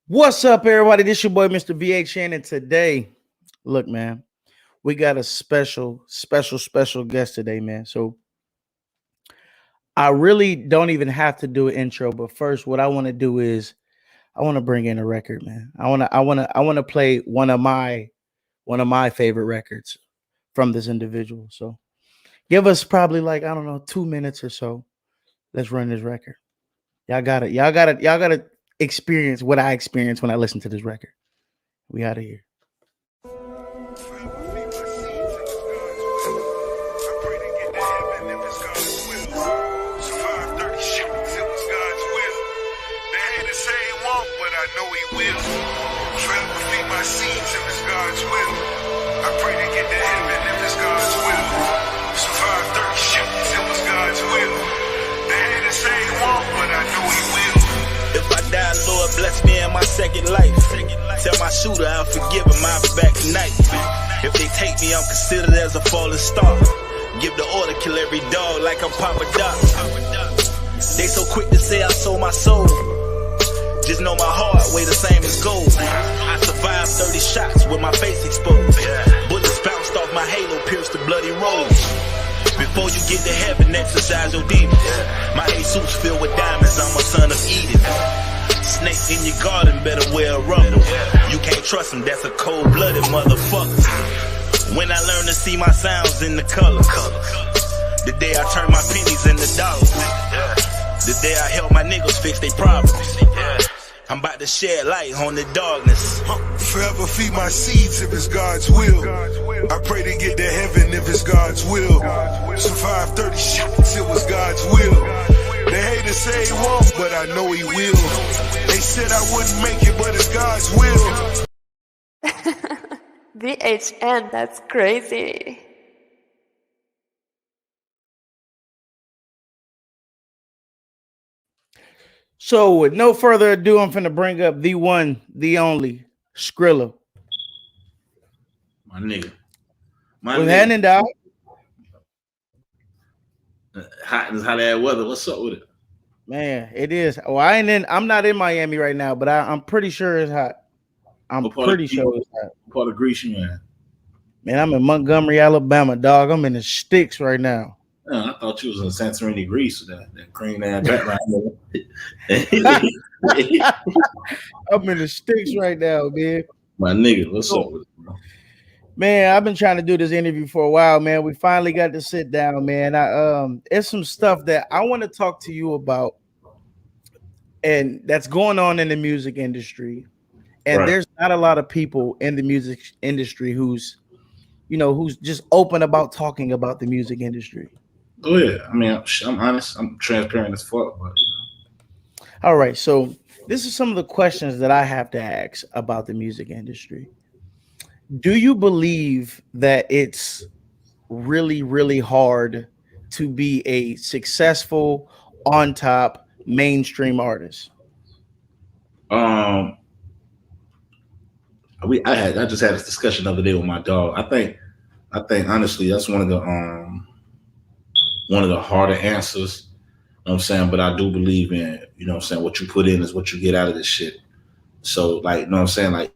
What's up, everybody? This your boy, Mr. VHN, and today, look, man, we got a special guest today, man. So I really don't even have to do an intro, but first, what I want to do is I want to bring in a record, man. I want to play one of my favorite records from this individual. So give us probably like I don't know 2 minutes or so. Let's run this record. Y'all gotta experience what I experienced when I listened to this record. We out of here. Lord bless me in my second life. Tell my shooter I'll forgive him, I'll be back tonight. If they take me, I'm considered as a fallen star. Give the order, kill every dog like I'm Papa Doc. They so quick to say I sold my soul. Just know my heart weigh the same as gold. I survived 30 shots with my face exposed. Bullets bounced off my halo, pierced the bloody rose. Before you get to heaven, exercise your demons. My Jesus filled with diamonds, I'm a son of Eden. Snake in your garden, better wear a rumble. You can't trust him, that's a cold-blooded motherfucker. When I learned to see my sounds in the colors. The day I turned my pennies into dollars. The day I helped my niggas fix their problems. I'm about to shed light on the darkness. Forever feed my seeds if it's God's will. I pray to get to heaven if it's God's will. Survive 30 shots, it was God's will. They hate to say he won't, but I know he will. They said I wouldn't make it, but it's God's will. VHN, that's crazy. So, with no further ado, I'm finna bring up the one, the only Skrilla. My nigga. We're handing out. Hot as hot ass weather. What's up with it? Man, it is. Well, I'm not in Miami right now, but I'm pretty sure it's hot. I'm pretty sure it's hot. What part of Greece you in? Man, I'm in Montgomery, Alabama, dog. I'm in the sticks right now. I thought you was in Santorini, Greece, with that green ass background. I'm in the sticks right now, man. My nigga, what's up with it, bro? Man, I've been trying to do this interview for a while, man. We finally got to sit down, man. It's some stuff that I want to talk to you about, and that's going on in the music industry. And Right. There's not a lot of people in the music industry who's just open about talking about the music industry. Oh yeah, I mean, I'm honest, I'm transparent as fuck, but All right, so this is some of the questions that I have to ask about the music industry. Do you believe that it's really, really hard to be a successful, on top, mainstream artist? I just had this discussion the other day with my dog. I think honestly that's one of the harder answers. You know what I'm saying? But I do believe in, you know what I'm saying, what you put in is what you get out of this shit. So like, you know what I'm saying? Like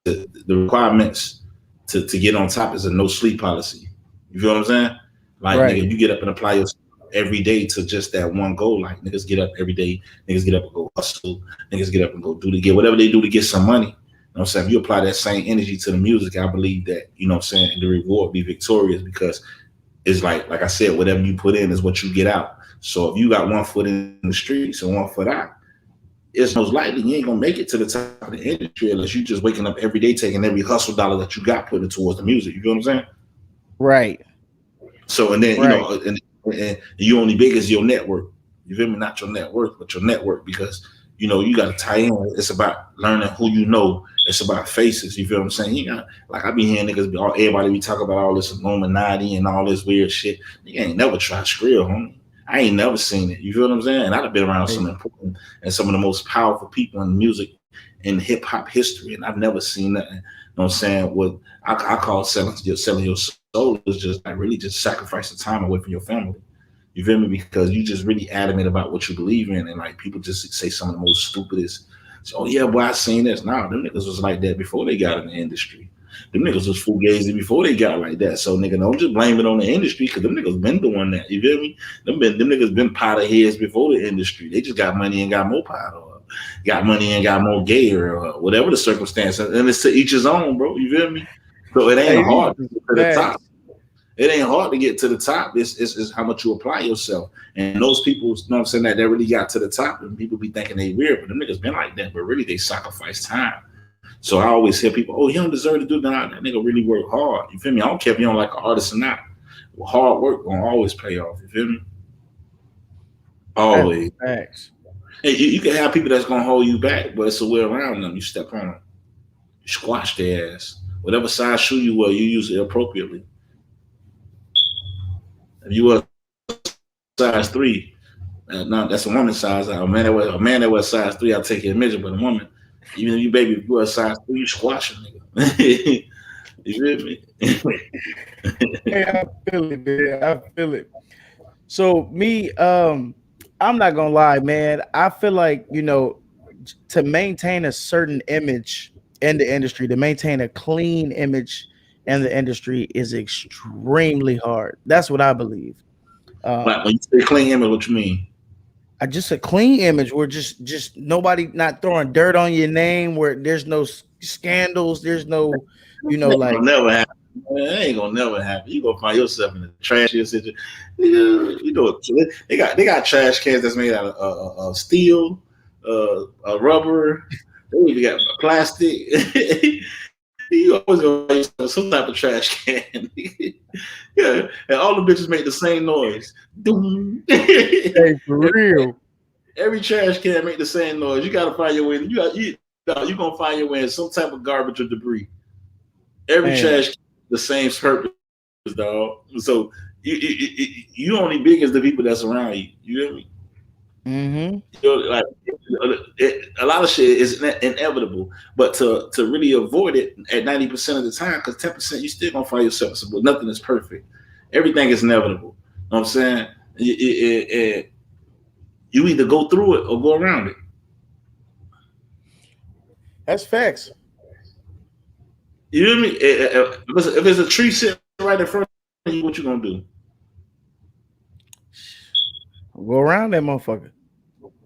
the requirements to get on top is a no sleep policy. You feel what I'm saying? Like Right. nigga, you get up and apply yourself every day to just that one goal. Like niggas get up every day, niggas get up and go hustle, niggas get up and go get whatever they do to get some money. You know what I'm saying? If you apply that same energy to the music, I believe that, you know what I'm saying, the reward be victorious, because it's like I said, whatever you put in is what you get out. So if you got one foot in the streets and one foot out, it's most likely you ain't gonna make it to the top of the industry unless you just waking up every day taking every hustle dollar that you got, putting it towards the music. You feel what I'm saying? Right. So and then Right. you know, and you only big as your network. You feel me? Not your net worth, but your network, because you know you got to tie in. It's about learning who you know. It's about faces. You feel what I'm saying? You got, like I be hearing niggas, everybody be talking about all this Illuminati and all this weird shit. You ain't never tried Skrill, homie. I ain't never seen it. You feel what I'm saying? And I've been around some important and some of the most powerful people in music in hip hop history, and I've never seen that. You know what I'm saying? What I call selling your soul is just like really just sacrificing time away from your family. You feel me? Because you just really adamant about what you believe in, and like people just say some of the most stupidest, So, oh yeah, boy, I seen this. Nah, them niggas was like that before they got in the industry. Them niggas was fugazi before they got like that. So nigga, don't just blame it on the industry because them niggas been doing that. You feel me? Them niggas been powder heads before the industry. They just got money and got more powder, or got money and got more gay, or whatever the circumstance. And it's to each his own, bro. You feel me? So it ain't Hey, hard these to get are to the facts. top. It ain't hard to get to the top. It's how much you apply yourself. And those people, you know what I'm saying, that really got to the top, and people be thinking they weird, but them niggas been like that, but really they sacrifice time. So I always hear people, oh, he don't deserve to do that. That nigga really work hard. You feel me? I don't care if you don't like an artist or not. Well, hard work gonna always pay off. You feel me? That's Always. facts. Hey, you can have people that's gonna hold you back, but it's a way around them. You step on them, you squash their ass. Whatever size shoe you wear, you use it appropriately. If you wear size 3, no, that's a woman's size. A man that wears size 3, I'll take your midget, but a woman, even if you baby, if you wear size 3, you squash a nigga. You feel me? Hey, I feel it, man. I feel it. So me, I'm not gonna lie, man. I feel like, to maintain a certain image in the industry, to maintain a clean image in the industry is extremely hard. That's what I believe. Like Um, when you say clean image, what you mean? I just a clean image where just nobody not throwing dirt on your name, where there's no scandals, there's no, That ain't like, gonna never happen. Man, that ain't gonna never happen. You gonna find yourself in the trashiest situation. You know, they got trash cans that's made out of steel, rubber. They even got plastic. You always gonna find yourself some type of trash can. Yeah, and all the bitches make the same noise. Doom. hey, for real. Every trash can make the same noise. You gotta find your way. You gonna find your way in some type of garbage or debris. Every Man. trash can the same purpose, dog. So you only big as the people that's around you. You know what I mean? Mm-hmm. Like a lot of shit is inevitable, but to really avoid it at 90% of the time, because 10% you still gonna find yourself. But nothing is perfect. Everything is inevitable. You know what I'm saying? You either go through it or go around it. That's facts. You know what I mean? If it's a tree sitting right in front of you, what you gonna do? Go around that motherfucker.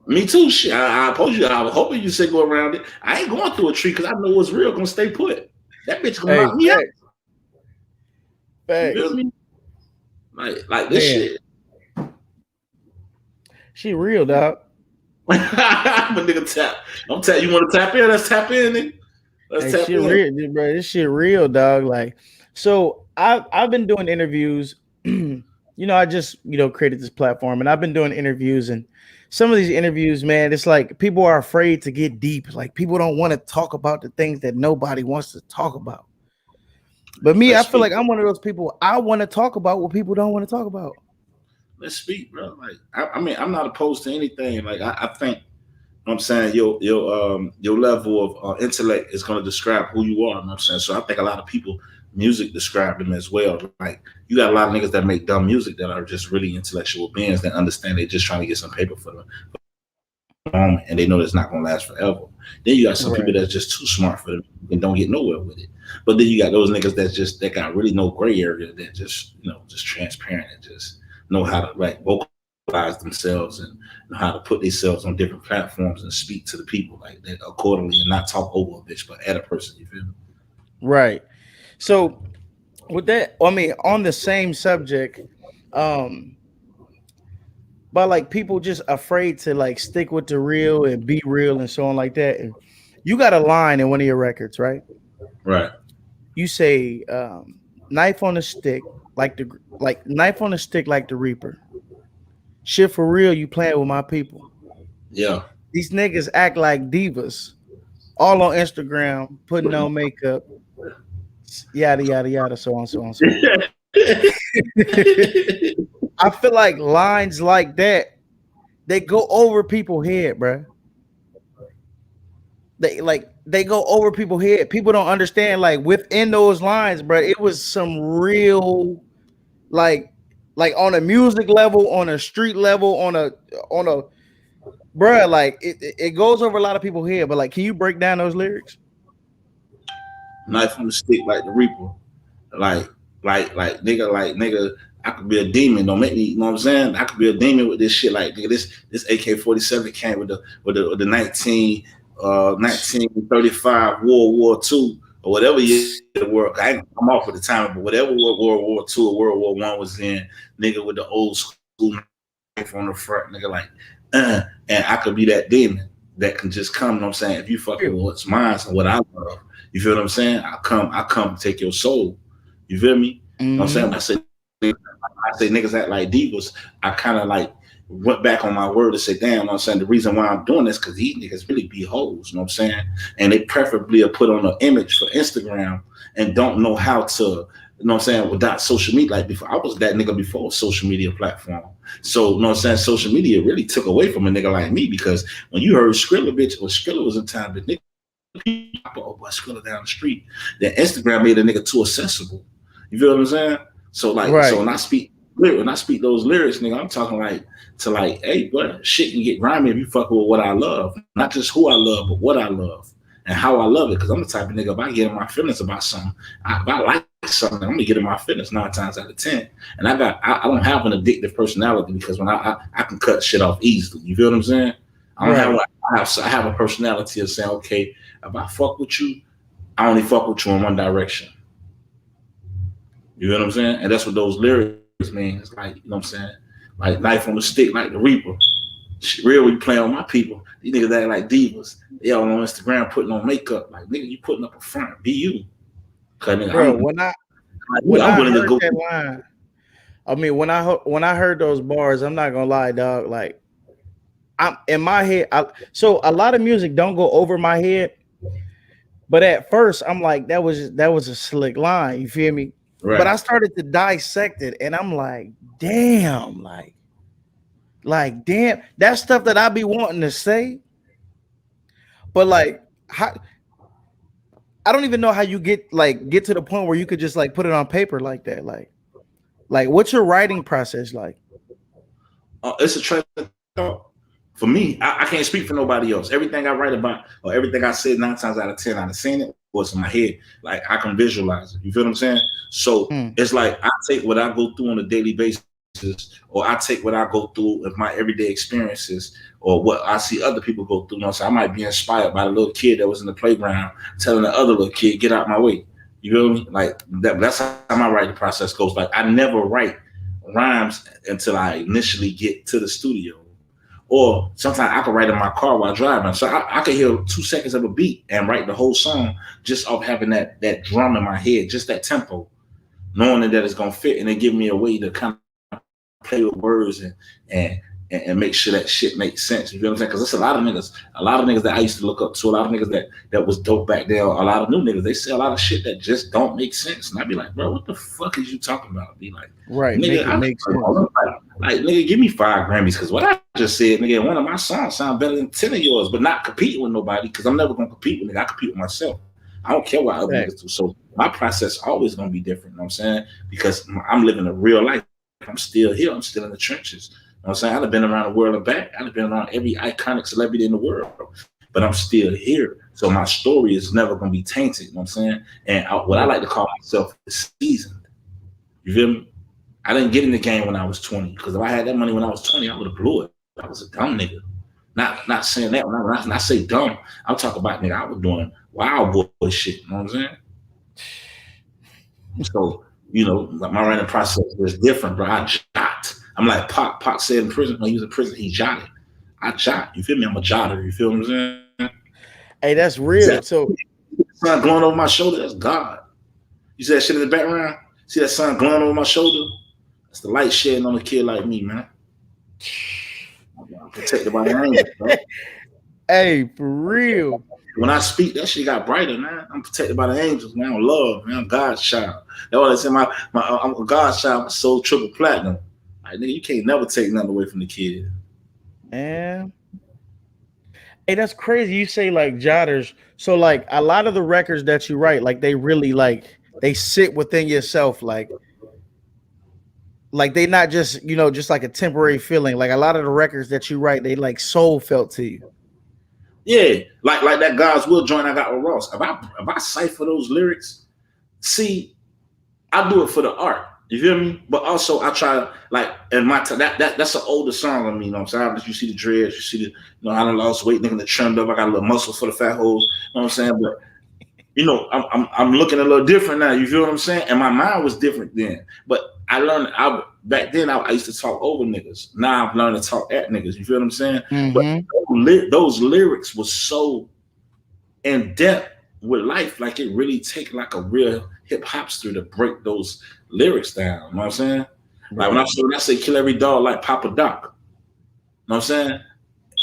Me too. Shit, I told you. I was hoping you say go around it. I ain't going through a tree because I know what's real. Gonna stay put. That bitch gonna Hey, knock me out. facts. You feel Facts. me? Like this Man, shit. she real, dog. I'm a nigga tap. I'm tap. You want to tap in? Let's tap in. Nigga. Let's Hey, tap shit in. real, bro. This shit real, dog. Like, so I've been doing interviews. I just created this platform, and I've been doing interviews, and some of these interviews, man, it's like people are afraid to get deep. Like, people don't want to talk about the things that nobody wants to talk about. But me, I Let's feel like speak. I'm one of those people. I want to talk about what people don't want to talk about. Let's speak, bro. Like I mean, I'm not opposed to anything. Like I think I'm saying your level of intellect is going to describe who you are. You know what I'm saying? So I think a lot of people music describe them as well. Like you got a lot of niggas that make dumb music that are just really intellectual beings that understand they're just trying to get some paper for them moment and they know that's not going to last forever. Then you got some people Right. that's just too smart for them and don't get nowhere with it. But then you got those niggas that got really no gray area that just just transparent and just know how to like vocalize themselves and know how to put themselves on different platforms and speak to the people like that accordingly and not talk over a bitch but at a person. You feel me? Right. So with that, I mean, on the same subject, um, but like people just afraid to like stick with the real and be real and so on like that. And you got a line in one of your records, right? Right. You say, knife on the stick, like knife on the stick, like the Reaper. Shit for real, you playing with my people. Yeah. These niggas act like divas, all on Instagram, putting on makeup, yada yada yada, so on, so on, so on. I feel like lines like that, they go over people's head, bro. They go over people's head. People don't understand. Like within those lines, bro, it was some real, like, like on a music level, on a street level, on a Bruh, like it goes over a lot of people's head, but like, can you break down those lyrics? Knife on the stick like the Reaper. Like, like nigga, I could be a demon. Don't make me, you know what I'm saying? I could be a demon with this shit. Like, nigga, this AK-47 came with the 1935 World War II or whatever year the world. I'm off at the time, but whatever World War II or World War One was in, nigga with the old school knife on the front, nigga, like, and I could be that demon that can just come. You know what I'm saying? If you fucking with what's mine and what I love, you feel what I'm saying? I come to take your soul. You feel me? You know what I'm saying? I say niggas act like divas. I kind of like went back on my word to say, damn, you know what I'm saying? The reason why I'm doing this because these niggas really be hoes, you know what I'm saying? And they preferably are put on an image for Instagram and don't know how to, you know what I'm saying, without social media. Like before, I was that nigga before social media platform. So, you know what I'm saying? Social media really took away from a nigga like me because when you heard Skrilla, bitch, or Skrilla was in time, the nigga, oh, boy, Skrilla down the street, then Instagram made a nigga too accessible. You feel what I'm saying? So like, Right. so when I speak those lyrics, nigga, I'm talking like to like, hey, boy, shit can get grimy if you fucking with what I love, not just who I love, but what I love and how I love it. Because I'm the type of nigga, if I get in my feelings about something, if I like something, I'm gonna get in my feelings 9 times out of 10. And I don't have an addictive personality because when I can cut shit off easily. You feel what I'm saying? I don't I have a personality of saying, okay, if I fuck with you, I only fuck with you in one direction. You know what I'm saying? And that's what those lyrics mean. It's like, you know what I'm saying? Like knife on the stick, like the Reaper. Shit, real, we playing on my people. These niggas act like divas. They all on Instagram putting on makeup. Like, nigga, you putting up a front. Be you. Cause nigga, Bro, when I'm I willing to heard go. that line, I mean, when I heard those bars, I'm not gonna lie, dog. Like, I'm in my head. So a lot of music don't go over my head, but at first I'm like, that was a slick line. You feel me? But Right. I started to dissect it, and I'm damn, like damn, that's stuff that I be wanting to say, but like, how I don't even know how you get to the point where you could just like put it on paper like that, like what's your writing process like? It's a train of thought. For me, I can't speak for nobody else. Everything I write about or everything I said 9 times out of 10, I've seen it was in my head. Like I can visualize it. You feel what I'm saying? So Hmm. it's like I take what I go through on a daily basis, or I take what I go through with my everyday experiences, or what I see other people go through. You know, so I might be inspired by the little kid that was in the playground telling the other little kid, "Get out my way." You feel me? Like that. That's how my writing process goes. Like I never write rhymes until I initially get to the studio. Or sometimes I can write in my car while driving. So I can hear 2 seconds of a beat and write the whole song just off having that drum in my head, just that tempo, knowing that it's gonna fit, and it give me a way to kind of play with words and and make sure that shit makes sense. You feel what I'm saying? Because there's a lot of niggas that I used to look up to, a lot of niggas that was dope back then, a lot of new niggas, they say a lot of shit that just don't make sense. And I'd be like, bro, what the fuck is you talking about? Be like, Right, nigga, make it make sense. like, nigga, give me 5 Grammys because what I just said, nigga, one of my songs sound better than 10 of yours, but not competing with nobody because I'm never gonna compete with nigga. I compete with myself. I don't care what other Right. niggas do. So my process always gonna be different. You know what I'm saying? Because I'm living a real life. I'm still here. I'm still in the trenches. You know what I'm saying? I've been around the world and back. I've been around every iconic celebrity in the world, but I'm still here. So my story is never gonna be tainted. You know what I'm saying? And what I like to call myself is seasoned. You feel me? I didn't get in the game when I was 20 because if I had that money when I was 20, I would have blew it. I was a dumb nigga. Not saying that when I say dumb, I'm talking about nigga. I was doing wild boy shit. You know what I'm saying? So you know, my writing process is different, bro. I jot. I'm like Pac. Pac said in prison when he was in prison, he jotted. I jot. You feel me? I'm a jotter. You feel what I'm saying? Hey, that's See real. that So sun glowing over my shoulder? That's God. You see that shit in the background? See that sun glowing over my shoulder? That's the light shedding on a kid like me, man. I'm protected by the angels, bro. hey, for real. When I speak, that shit got brighter, man. I'm protected by the angels, man. I'm loved, man. I'm God's child. That's what I say. I'm a God's child. My soul triple platinum. Like, nigga, you can't never take nothing away from the kid. Man. Hey, that's crazy. You say like jotters. So like a lot of the records that you write, like they really like they sit within yourself. Like Like they not just, you know, just like a temporary feeling. Like a lot of the records that you write, they like soul felt to you. Yeah, like that God's Will joint I got with Ross. If I cipher those lyrics, see, I do it for the art. You feel me? But also I try like in my that's an older song on me. You know what I'm saying? You see the dreads, you see the, you know, I done lost weight, nigga, the trimmed up. I got a little muscle for the fat holes. You know what I'm saying? But you know, I'm looking a little different now. You feel what I'm saying? And my mind was different then. But I learned back then I used to talk over niggas. Now I've learned to talk at niggas. You feel what I'm saying? Mm-hmm. But those lyrics was so in depth with life, like it really take like a real hip hopster to break those lyrics down. You know what I'm saying? Like when I say kill every dog like Papa Doc. You know what I'm saying?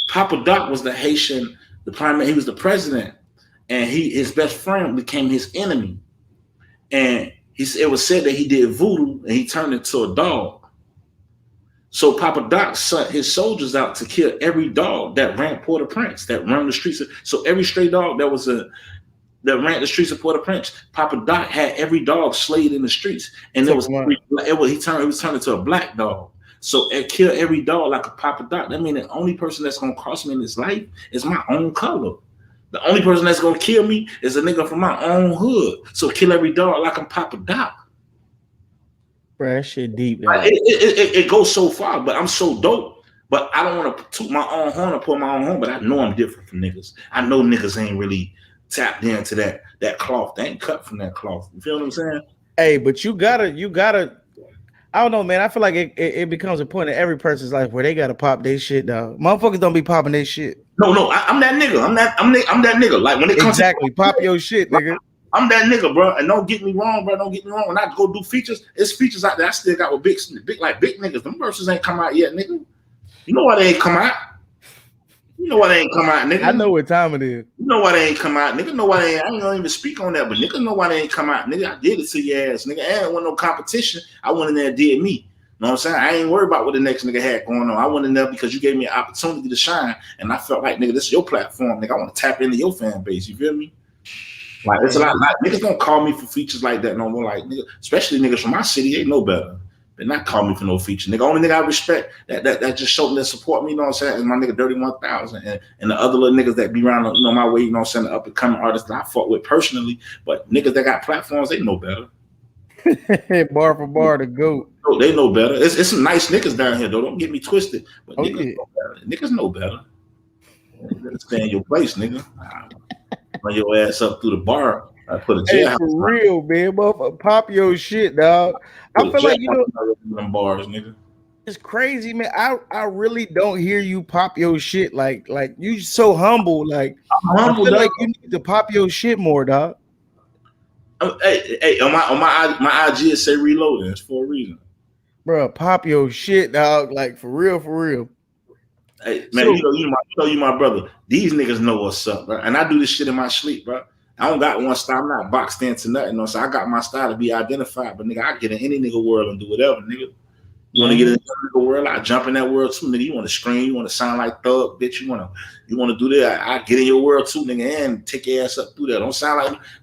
Papa Doc was the Haitian, he was the president. And his best friend became his enemy. And it was said that he did voodoo and he turned into a dog. So Papa Doc sent his soldiers out to kill every dog that ran Port-au-Prince, that ran the streets. So every stray dog that ran the streets of Port-au-Prince, Papa Doc had every dog slayed in the streets. And he was turned into a black dog. So it killed every dog like a Papa Doc. That means the only person that's gonna cross me in this life is my own color. The only person that's gonna kill me is a nigga from my own hood. So kill every dog like I'm Papa Doc. Bro, that shit deep. It goes so far, but I'm so dope. But I don't want to toot my own horn or pull my own horn. But I know I'm different from niggas. I know niggas ain't really tapped into that cloth. They ain't cut from that cloth. You feel what I'm saying? Hey, but you gotta. I don't know, man. I feel like it becomes a point in every person's life where they gotta pop their shit, dog. Motherfuckers don't be popping their shit. No, I'm that nigga. I'm that nigga. Like when it comes to pop your shit, nigga. I'm that nigga, bro. And don't get me wrong, bro. Don't get me wrong. When I go do features, it's features out there I still got with big niggas. Them verses ain't come out yet, nigga. You know why they ain't come out? You know why they ain't come out, nigga? I know what time it is. You know why they ain't come out, nigga? Know why they ain't? I ain't gonna even speak on that, but niggas know why they ain't come out, nigga. I did it to your ass, nigga. I ain't want no competition. I went in there and did me. You know what I'm saying? I ain't worried about what the next nigga had going on. I went in there because you gave me an opportunity to shine, and I felt like, nigga, this is your platform, nigga. I want to tap into your fan base. You feel me? Like it's a lot. Niggas don't call me for features like that no more. Like nigga, especially niggas from my city, they know better. They not call me for no feature. Nigga, only nigga I respect that just showed me that support me. You know what I'm saying? Is my nigga Dirty 1000 and the other little niggas that be around, you know, my way. You know what I'm saying? The up and coming artists that I fought with personally, but niggas that got platforms, they know better. Bar for bar, the GOAT. Oh, they know better. It's some nice niggas down here though. Don't get me twisted, but niggas know better. Niggas know better. Stay in your place, nigga. Run your ass up through the bar. I put a jailhouse. For real, man. Motherfucker, pop your shit, dog. I feel like, you know, them bars, nigga. It's crazy, man. I really don't hear you pop your shit. Like you so humble. Like I'm humble, I feel like you need to pop your shit more, dog. Hey, on my IG it say reloading. It's for a reason. Bro, pop your shit, dog. Like for real. Hey, man, you my brother. These niggas know what's up, bro. And I do this shit in my sleep, bro. I don't got one style. I'm not boxed into nothing. No, so I got my style to be identified. But nigga, I get in any nigga world and do whatever, nigga. You want to get in the nigga world? I jump in that world too, nigga. You want to scream? You want to sound like Thug, bitch? You want to do that? I get in your world too, nigga, and take your ass up through that.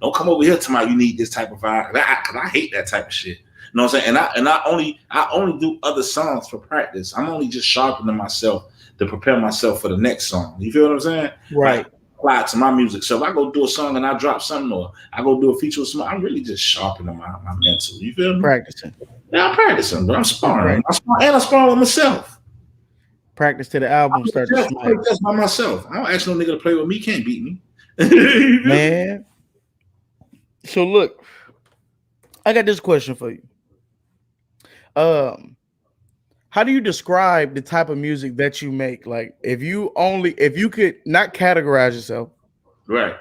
Don't come over here to my. You need this type of vibe. Cause I hate that type of shit. You know what I'm saying? And I only do other songs for practice. I'm only just sharpening myself to prepare myself for the next song. You feel what I'm saying? Right. Like, apply it to my music. So if I go do a song and I drop something, or I go do a feature with somebody, I'm really just sharpening my mental. You feel me? Practicing. Yeah, I'm practicing, bro. I'm sparring. I'm sparring with myself. Practice to the album starts. Just by myself. I don't ask no nigga to play with me. Can't beat me. Man. So look, I got this question for you. How do you describe the type of music that you make? Like, if you could not categorize yourself, right?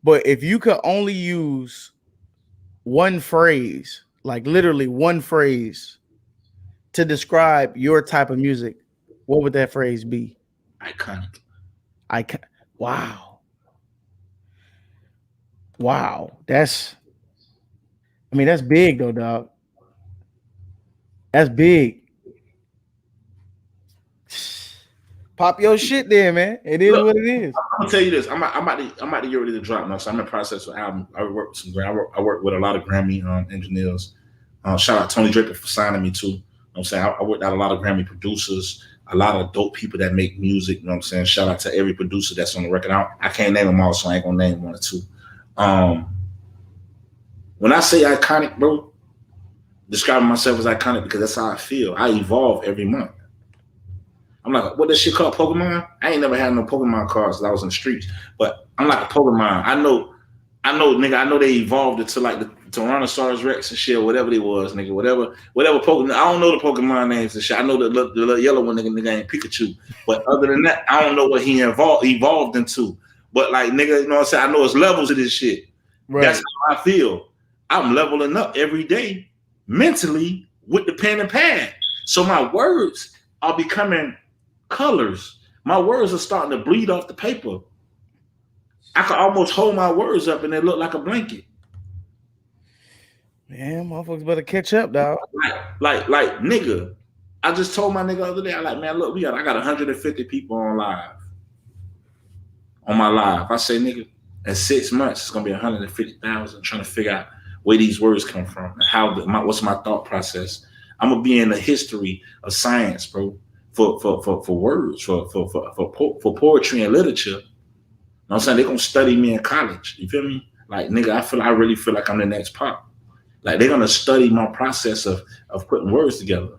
But if you could only use one phrase, like literally one phrase, to describe your type of music, what would that phrase be? Iconic. Wow. That's big though, dog. That's big. Pop your shit there, man. It is what it is. I'm gonna tell you this. I'm about to get ready to drop now. So I'm in the process of album. I work with a lot of Grammy engineers. Shout out Tony Draper for signing me too. I'm saying? I worked out a lot of Grammy producers, a lot of dope people that make music. You know what I'm saying? Shout out to every producer that's on the record. I can't name them all, so I ain't gonna name one or two. When I say iconic, bro, describing myself as iconic because that's how I feel. I evolve every month. I'm like, what that shit called Pokemon? I ain't never had no Pokemon cards because I was in the streets. But I'm like a Pokemon. I know, nigga, I know they evolved into like the Tyrannosaurus Rex and shit, or whatever they was, nigga. Whatever Pokemon. I don't know the Pokemon names and shit. I know the little yellow one, nigga ain't Pikachu. But other than that, I don't know what he evolved into. But like, nigga, you know what I'm saying? I know it's levels of this shit. Right. That's how I feel. I'm leveling up every day mentally with the pen and pad. So my words are becoming colors. My words are starting to bleed off the paper. I can almost hold my words up and they look like a blanket. Man, motherfuckers better catch up, dog. Like, nigga. I just told my nigga the other day, I like, man, look, I got 150 people on live. On my live. I say, nigga, in 6 months, it's gonna be 150,000 trying to figure out where these words come from and what's my thought process. I'm gonna be in the history of science, bro, for words, for poetry and literature. You know what I'm saying? They're gonna study me in college. You feel me? Like, nigga, I really feel like I'm the next Pop. Like, they're gonna study my process of putting words together.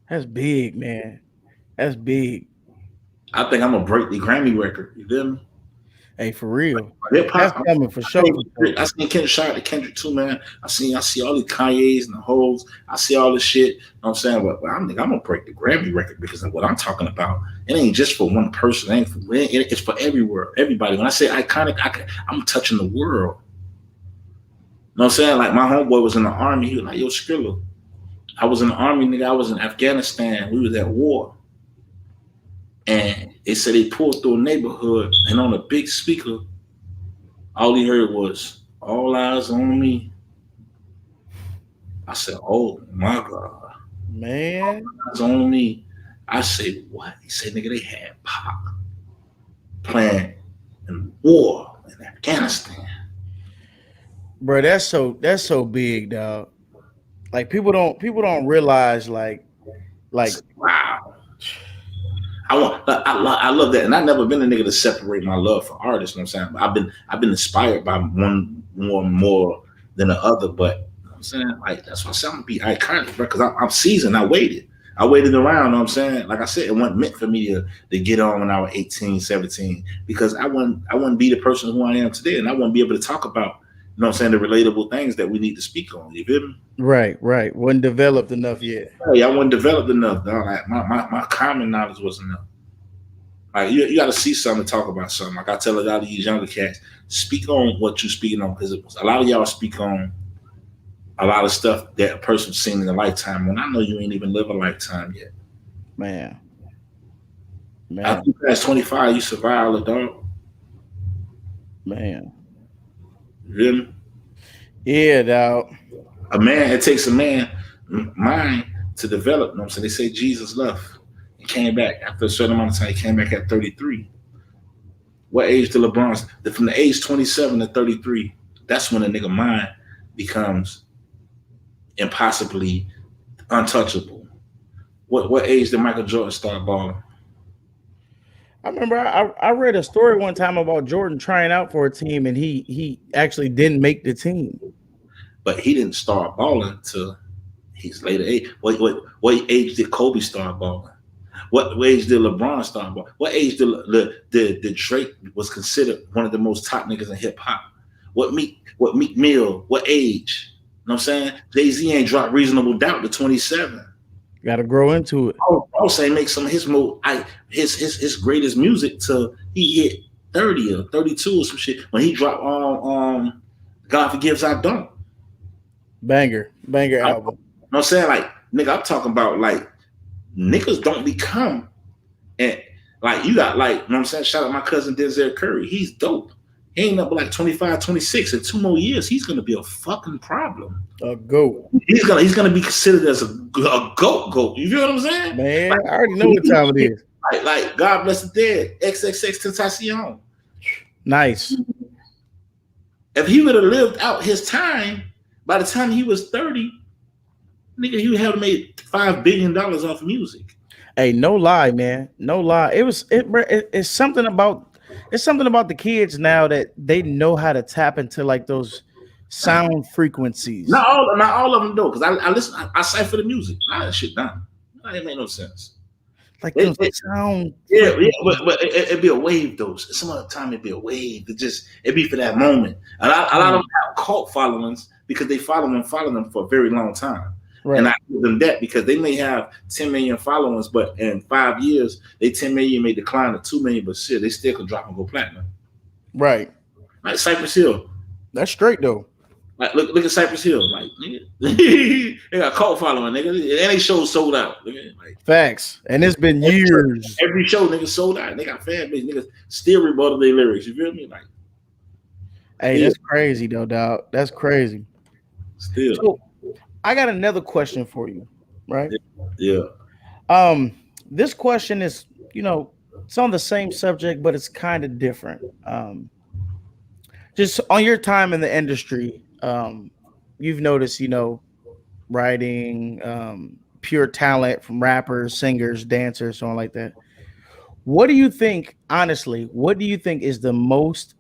That's big, man. That's big. I think I'm gonna break the Grammy record. You feel me? Hey, for real. That's coming for sure. I seen Kendrick, shout out to Kendrick too, man. I see all the Kanye's and the hoes. I see all this shit. You know what I'm saying? But I'm gonna break the Grammy record because of what I'm talking about. It ain't just for one person. It's for everywhere, everybody. When I say iconic, I'm touching the world. You know what I'm saying? Like, my homeboy was in the army. He was like, yo, Skrilla. I was in the army, nigga. I was in Afghanistan. We was at war. And they said they pulled through a neighborhood, and on a big speaker, all he heard was, all eyes on me. I said, oh my God. Man. All eyes on me. I said, what? He said, nigga, they had Pop playing in war in Afghanistan. Bro, that's so big, dog. Like, people don't realize like wow. I love that, and I've never been a nigga to separate my love for artists. You know what I'm saying? I've been inspired by one more than the other, but you know what I'm saying, like, that's why I say I'm gonna be iconic, bro. Because I'm seasoned. I waited around. You know what I'm saying? Like I said, it wasn't meant for me to get on when I was 18, 17, because I wouldn't be the person who I am today, and I wouldn't be able to talk about, you know what I'm saying, the relatable things that we need to speak on. You feel me? Right. Wasn't developed enough yet. Hey, I wasn't developed enough, dog. Like, my common knowledge wasn't enough. Like, you got to see something to talk about something. Like, I tell a lot of these younger cats, speak on what you're speaking on, because a lot of y'all speak on a lot of stuff that a person's seen in a lifetime, when I know you ain't even lived a lifetime yet. Man. After you pass 25, you survive a dog. Man. Really? Yeah, dog. It takes a man mind to develop. You know what I'm saying? They say Jesus left. He came back after a certain amount of time. He came back at 33. What age did LeBron? From the age 27 to 33, that's when a nigga mind becomes impossibly untouchable. What age did Michael Jordan start balling? I remember I read a story one time about Jordan trying out for a team, and he actually didn't make the team. But he didn't start balling till his later age. What age did Kobe start balling? What age did LeBron start balling? What age did Drake was considered one of the most top niggas in hip hop? What Meek Mill? What age? You know what I'm saying? Jay-Z ain't dropped Reasonable Doubt to 27. Got to grow into it. I was saying make some of his his greatest music till he hit 30 or 32 or some shit. When he dropped God Forgives I Don't. Banger album. You know what I'm saying? Like, nigga, I'm talking about, like, niggas don't become, and like, you got, like, you know what I'm saying? Shout out my cousin Denzel Curry. He's dope. He ain't up like 25, 26. In 2 more years, he's gonna be a fucking problem. A goat. He's gonna be considered as a goat. You feel what I'm saying? Man, like, I already know what time it is. Like God Bless the Dead, XXXTentacion. Nice. If he would have lived out his time, by the time he was 30, Nigga, you had made $5 billion off music. Hey, no lie, man. No lie. It's something about the kids now that they know how to tap into like those sound frequencies. Not all of them though, because I listen. I cipher the music. All that shit down. That ain't make no sense. Like those sound. Yeah, but it'd be a wave though. Some other time it'd be a wave. It'd be for that moment. A lot of them have cult followings because they follow them for a very long time. Right. And I give them that because they may have 10 million followers, but in 5 years, they 10 million may decline to 2 million, but shit, they still could drop and go platinum. Right. Like Cypress Hill. That's straight though. Like look at Cypress Hill. Like nigga, they got cult following, nigga. And they shows sold out. Nigga. Like, facts. And it's been years. Every show, nigga, sold out. They got fan base. Niggas still rebuttal their lyrics. You feel me? Like, hey, that's crazy though, dog. That's crazy. Still. So, I got another question for you, right? Yeah. This question is, it's on the same subject, but it's kind of different. Just on your time in the industry, you've noticed, writing, pure talent from rappers, singers, dancers, so on like that. What do you think, honestly, is the most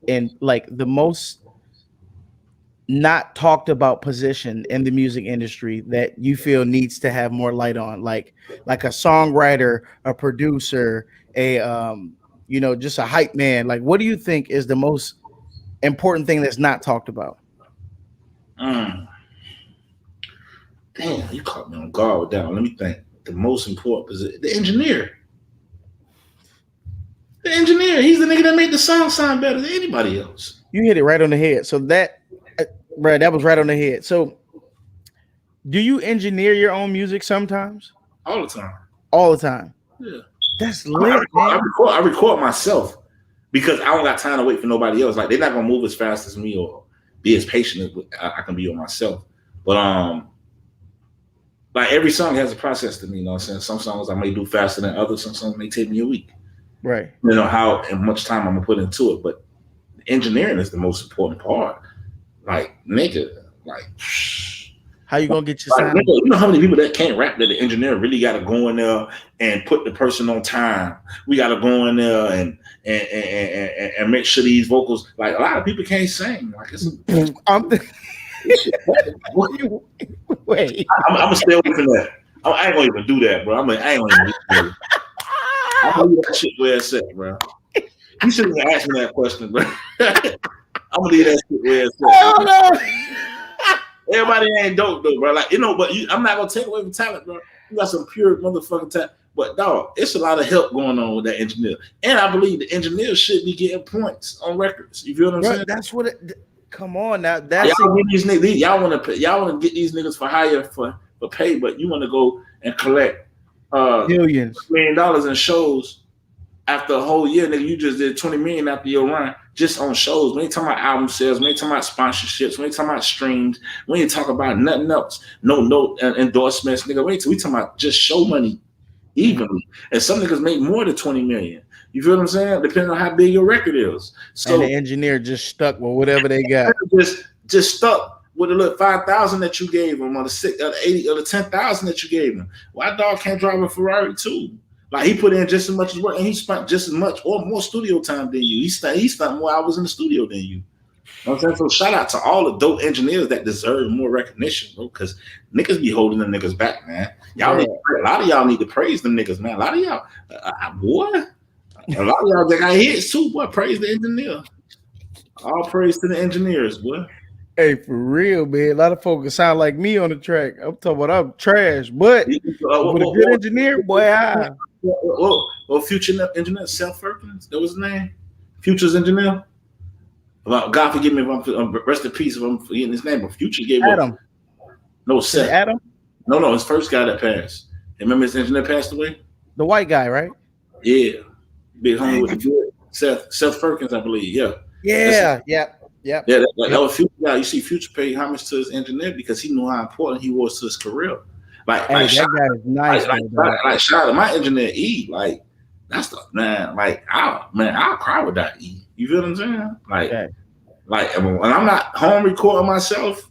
not talked about position in the music industry that you feel needs to have more light on, like a songwriter, a producer, just a hype man? Like, what do you think is the most important thing that's not talked about? Damn, you caught me on guard with that one. Let me think. The most important position, the engineer. The engineer, he's the nigga that made the song sound better than anybody else. You hit it right on the head. So that was right on the head. So do you engineer your own music sometimes? All the time. All the time. Yeah. That's lit, I record myself because I don't got time to wait for nobody else. Like, they're not gonna move as fast as me or be as patient as I can be on myself. But like, every song has a process to me, you know what I'm saying? Some songs I may do faster than others, some songs may take me a week. Right. You know how and much time I'm gonna put into it. But engineering is the most important part. Like, nigga, like, how you gonna get your sound? Nigga, you know how many people that can't rap that the engineer really gotta go in there and put the person on time. We gotta go in there and make sure these vocals, like, a lot of people can't sing. Like, it's wait. I'm gonna stay away from that. I ain't gonna even do that, bro. I ain't gonna even do that. I'm gonna leave that shit where it's at, bro. You shouldn't have asked me that question, bro. I'm gonna leave that shit where it's at. Oh, no. Everybody ain't dope though, bro. Like, but I'm not gonna take away from talent, bro. You got some pure motherfucking talent. But dog, it's a lot of help going on with that engineer. And I believe the engineer should be getting points on records. You feel what I'm saying? That's what come on now. That's y'all want to get these niggas for hire for pay, but you want to go and collect millions, $1 million in shows after a whole year, nigga. You just did 20 million after your run just on shows. We ain't talking about album sales, we ain't talking about sponsorships, we ain't talking about streams, we ain't talking about nothing else. No endorsements, nigga. We talking about just show money evenly. And some niggas make more than 20 million. You feel what I'm saying? Depending on how big your record is. So, and the engineer just stuck with whatever they got. Just stuck with the little 5,000 that you gave him, or the 80 or the 10,000 that you gave him. Why dog can't drive a Ferrari too? Like, he put in just as much as work, and he spent just as much or more studio time than you. He spent more hours in the studio than you. You know what I'm saying? So shout out to all the dope engineers that deserve more recognition, bro. Because niggas be holding them niggas back, man. A lot of y'all need to praise them niggas, man. A lot of y'all, boy. A lot of y'all that got hits too, boy. Praise the engineer. All praise to the engineers, boy. Hey, for real, man. A lot of folks sound like me on the track. I'm talking about I'm trash, but with a good engineer, boy. Well, Future engineer, Seth Perkins, that was his name. Future's engineer. God forgive me if I'm rest in peace if I'm forgetting his name. But Future gave Adam. Up. No, Seth. Adam. No, his first guy that passed. Remember his engineer passed away? The white guy, right? Yeah, big homie with the good Seth Perkins, I believe. Yeah. Yeah. That was Future guy. You see, Future paid homage to his engineer because he knew how important he was to his career. That guy is nice. Like shout out to my engineer E. Like, that's the man. Like, I'll cry with that E. You feel what I'm saying? Like, when I'm not home recording myself,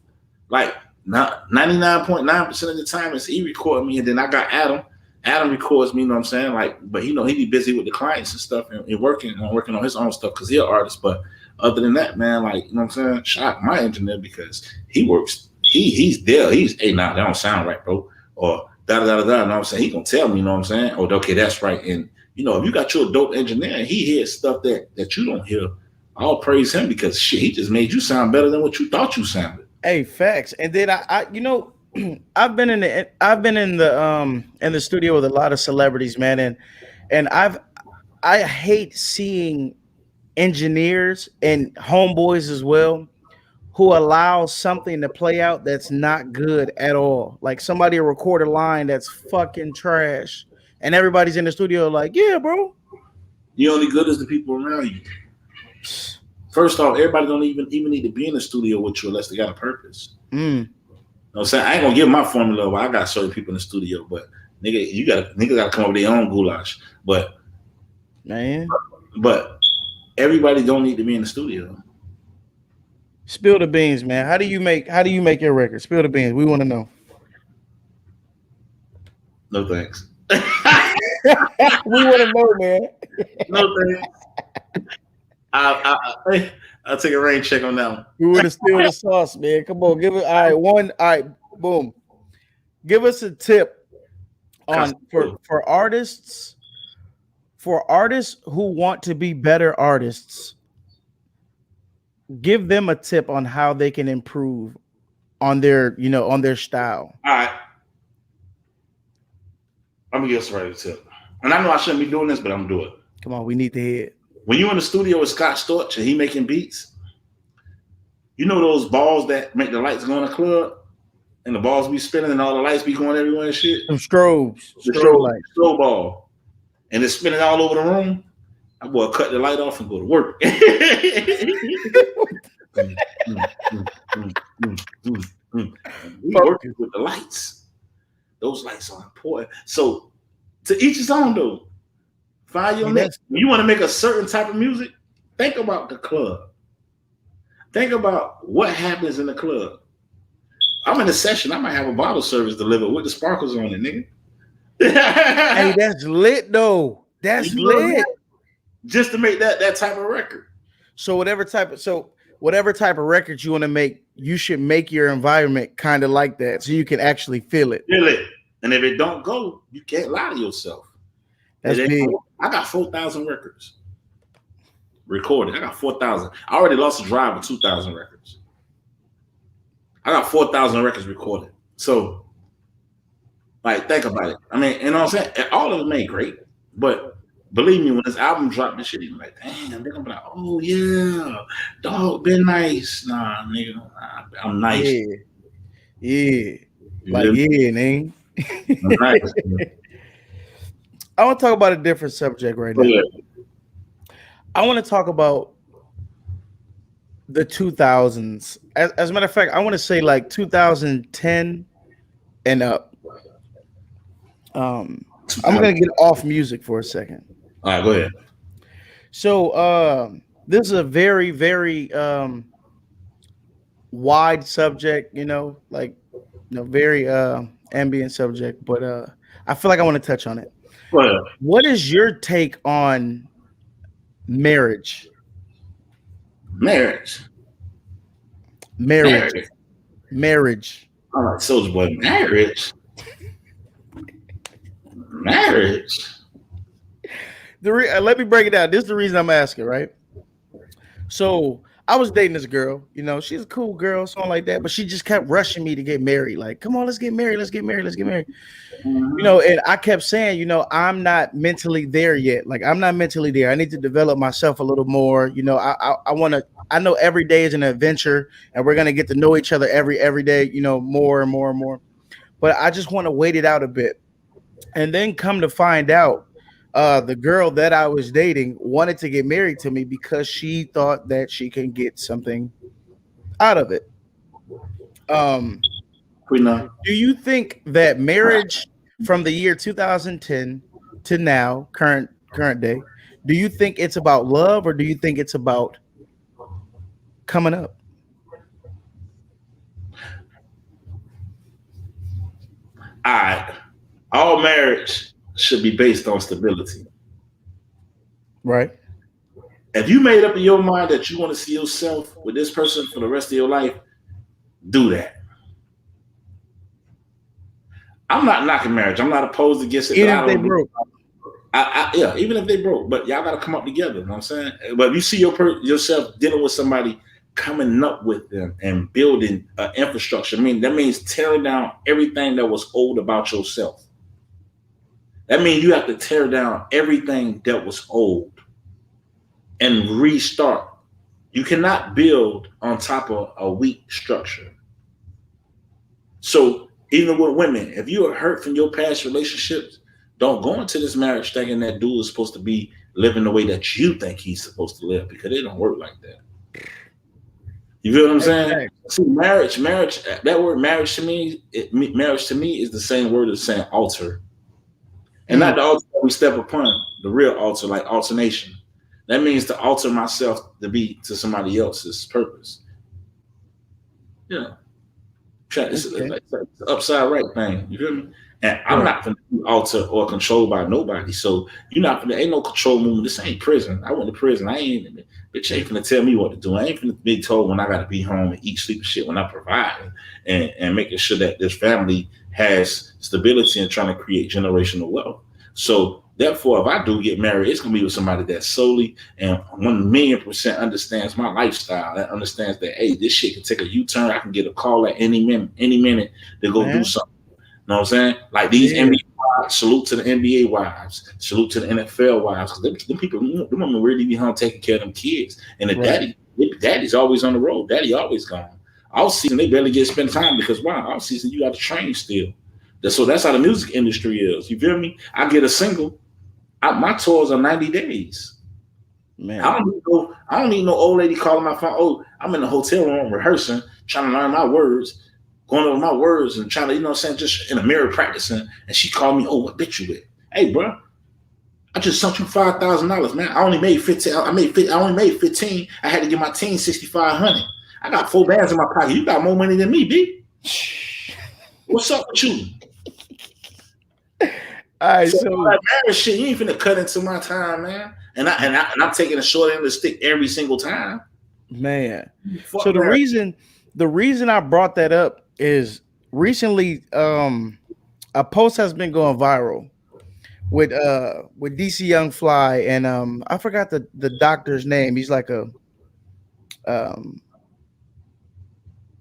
like, not 99.9% of the time it's he recording me, and then I got Adam. Adam records me, you know what I'm saying? Like, but he be busy with the clients and stuff and working on his own stuff because he's an artist. But other than that, man, like, you know what I'm saying? Shout out my engineer because he works, he's there. He's, hey, nah, that don't sound right, bro. Or da da da da. You know what I'm saying? He gonna tell me, you know what I'm saying? Oh, okay, that's right. And you know, if you got your dope engineer and he hears stuff that you don't hear, I'll praise him because shit, he just made you sound better than what you thought you sounded. Hey, facts. And then I you know, I've been in the studio with a lot of celebrities, man, and I hate seeing engineers and homeboys as well who allow something to play out that's not good at all. Like somebody will record a line that's fucking trash, and everybody's in the studio like, yeah, bro. You only good as the people around you. First off, everybody don't even need to be in the studio with you unless they got a purpose. You know what I'm saying? I ain't gonna give my formula, but I got certain people in the studio. But niggas gotta come up with their own goulash. But Man, but everybody don't need to be in the studio. spill the beans, man. How do you make your record? Spill the beans. We want to know. No thanks. We want to know, man. No thanks. I'll take a rain check on that one. We want to steal the sauce, man. Come on, give it. All right, boom. Give us a tip on for artists who want to be better artists. Give them a tip on how they can improve on their style. All right. I'm gonna give us right a tip. And I know I shouldn't be doing this, but I'm gonna do it. Come on, we need to hear it. When you're in the studio with Scott Storch and he making beats, you know those balls that make the lights go in the club and the balls be spinning and all the lights be going everywhere and shit? Some strobes. The strobe ball. And it's spinning all over the room. I boy cut the light off and go to work. We working with the lights. Those lights are important. So to each his own though. Find your next. When you want to make a certain type of music, think about the club. Think about what happens in the club. I'm in a session. I might have a bottle service delivered with the sparkles on it, nigga. Hey, that's lit though. That's lit. Just to make that type of record. So whatever type of record you want to make, you should make your environment kind of like that, so you can actually feel it. Feel it. And if it don't go, you can't lie to yourself. That's big. I got 4,000 records recorded. I got 4,000. I already lost a drive with 2,000 records. I got 4,000 records recorded. So, like, think about it. I mean, you know what I'm saying? All of them ain't great, but believe me, when this album dropped, this shit, you're like, damn, they're gonna be like, oh yeah, dog, been nice. Nah, nigga, I'm nice. Yeah. Like, yeah, man. I'm nice. I want to talk about a different subject right now. Yeah. I want to talk about the 2000s. As a matter of fact, I want to say like 2010 and up. I'm going to get off music for a second. All right, go ahead. So this is a very, very wide subject, very ambient subject, but I feel like I want to touch on it. What is your take on marriage? Marriage. I'm like, Soulja Boy, marriage. Let me break it down. This is the reason I'm asking, right? So I was dating this girl, she's a cool girl, something like that, but she just kept rushing me to get married. Like, come on, let's get married. And I kept saying, I'm not mentally there yet. Like, I'm not mentally there. I need to develop myself a little more. I know every day is an adventure and we're going to get to know each other every day, more and more and more. But I just want to wait it out a bit. And then come to find out, the girl that I was dating wanted to get married to me because she thought that she can get something out of it. Do you think that marriage from the year 2010 to now, current day, do you think it's about love or do you think it's about coming up? all marriage should be based on stability. Right. If you made up in your mind that you want to see yourself with this person for the rest of your life, do that. I'm not knocking marriage. I'm not opposed against it. Even but if they broke. Yeah, even if they broke, but y'all got to come up together. You know what I'm saying? But if you see yourself dealing with somebody, coming up with them and building infrastructure, that means tearing down everything that was old about yourself. That means you have to tear down everything that was old and restart. You cannot build on top of a weak structure. So even with women, if you are hurt from your past relationships, don't go into this marriage thinking that dude is supposed to be living the way that you think he's supposed to live, because it don't work like that. You feel what I'm saying? See, marriage, that word marriage to me, marriage to me is the same word as saying altar. And not the altar that we step upon, the real altar, like alternation. That means to alter myself to be to somebody else's purpose. Yeah. It's an upside right thing. You feel me? And I'm not going to be altered or controlled by nobody. So you're not going to, ain't no control movement. This ain't prison. I went to prison. Bitch ain't going to tell me what to do. I ain't going to be told when I got to be home and eat, sleep, and shit when I provide and making sure that this family has stability and trying to create generational wealth. So therefore, if I do get married, it's going to be with somebody that solely and 1,000,000% understands my lifestyle, that understands that, hey, this shit can take a U-turn. I can get a call at any minute to go do something. You know what I'm saying? Like these NBA wives, salute to the NBA wives, salute to the NFL wives. Because them people, them women really be home taking care of them kids. And the daddy's always on the road. Daddy always gone. All season, they barely get to spend time because why? All season, you got to train still. So that's how the music industry is. You feel me? I get a single. My tours are 90 days. Man, I don't need no old lady calling my phone. Oh, I'm in the hotel room rehearsing, trying to learn my words, going over my words and trying to, you know what I'm saying, just in the mirror practicing. And she called me, oh, what bitch you with? Hey, bro, I just sent you $5,000, man. I only made 15. I only made 15. I had to give my team 6,500. I got 4 bands in my pocket. You got more money than me, B. What's up with you? All right, so that marriage shit, you ain't finna cut into my time, man. And I'm taking a short end of the stick every single time, man. So the reason I brought that up is recently, a post has been going viral with DC Young Fly and I forgot the doctor's name. He's like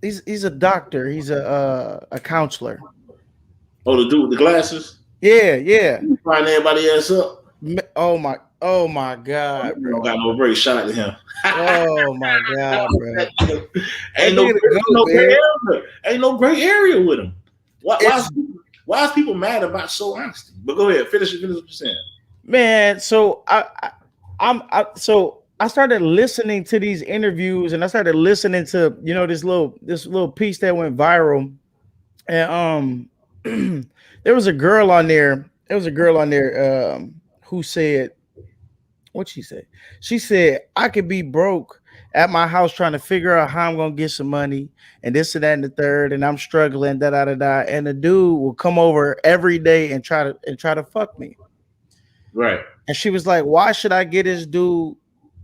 he's a doctor. He's a counselor. Oh, the dude with the glasses. Yeah. You find everybody else up. Oh my God, bro. Don't got no break. Shout out to him. Oh my God, bro. Ain't no gray area with him. Why is people mad about so honesty? But go ahead, finish what you're saying. Man, so I started listening to these interviews and I started listening to, you know, this little piece that went viral. And there was a girl on there. Who said, what'd she say? She said, I could be broke at my house trying to figure out how I'm gonna get some money and this and that and the third, and I'm struggling, da. And the dude will come over every day and try to fuck me. Right. And she was like, why should I get this dude,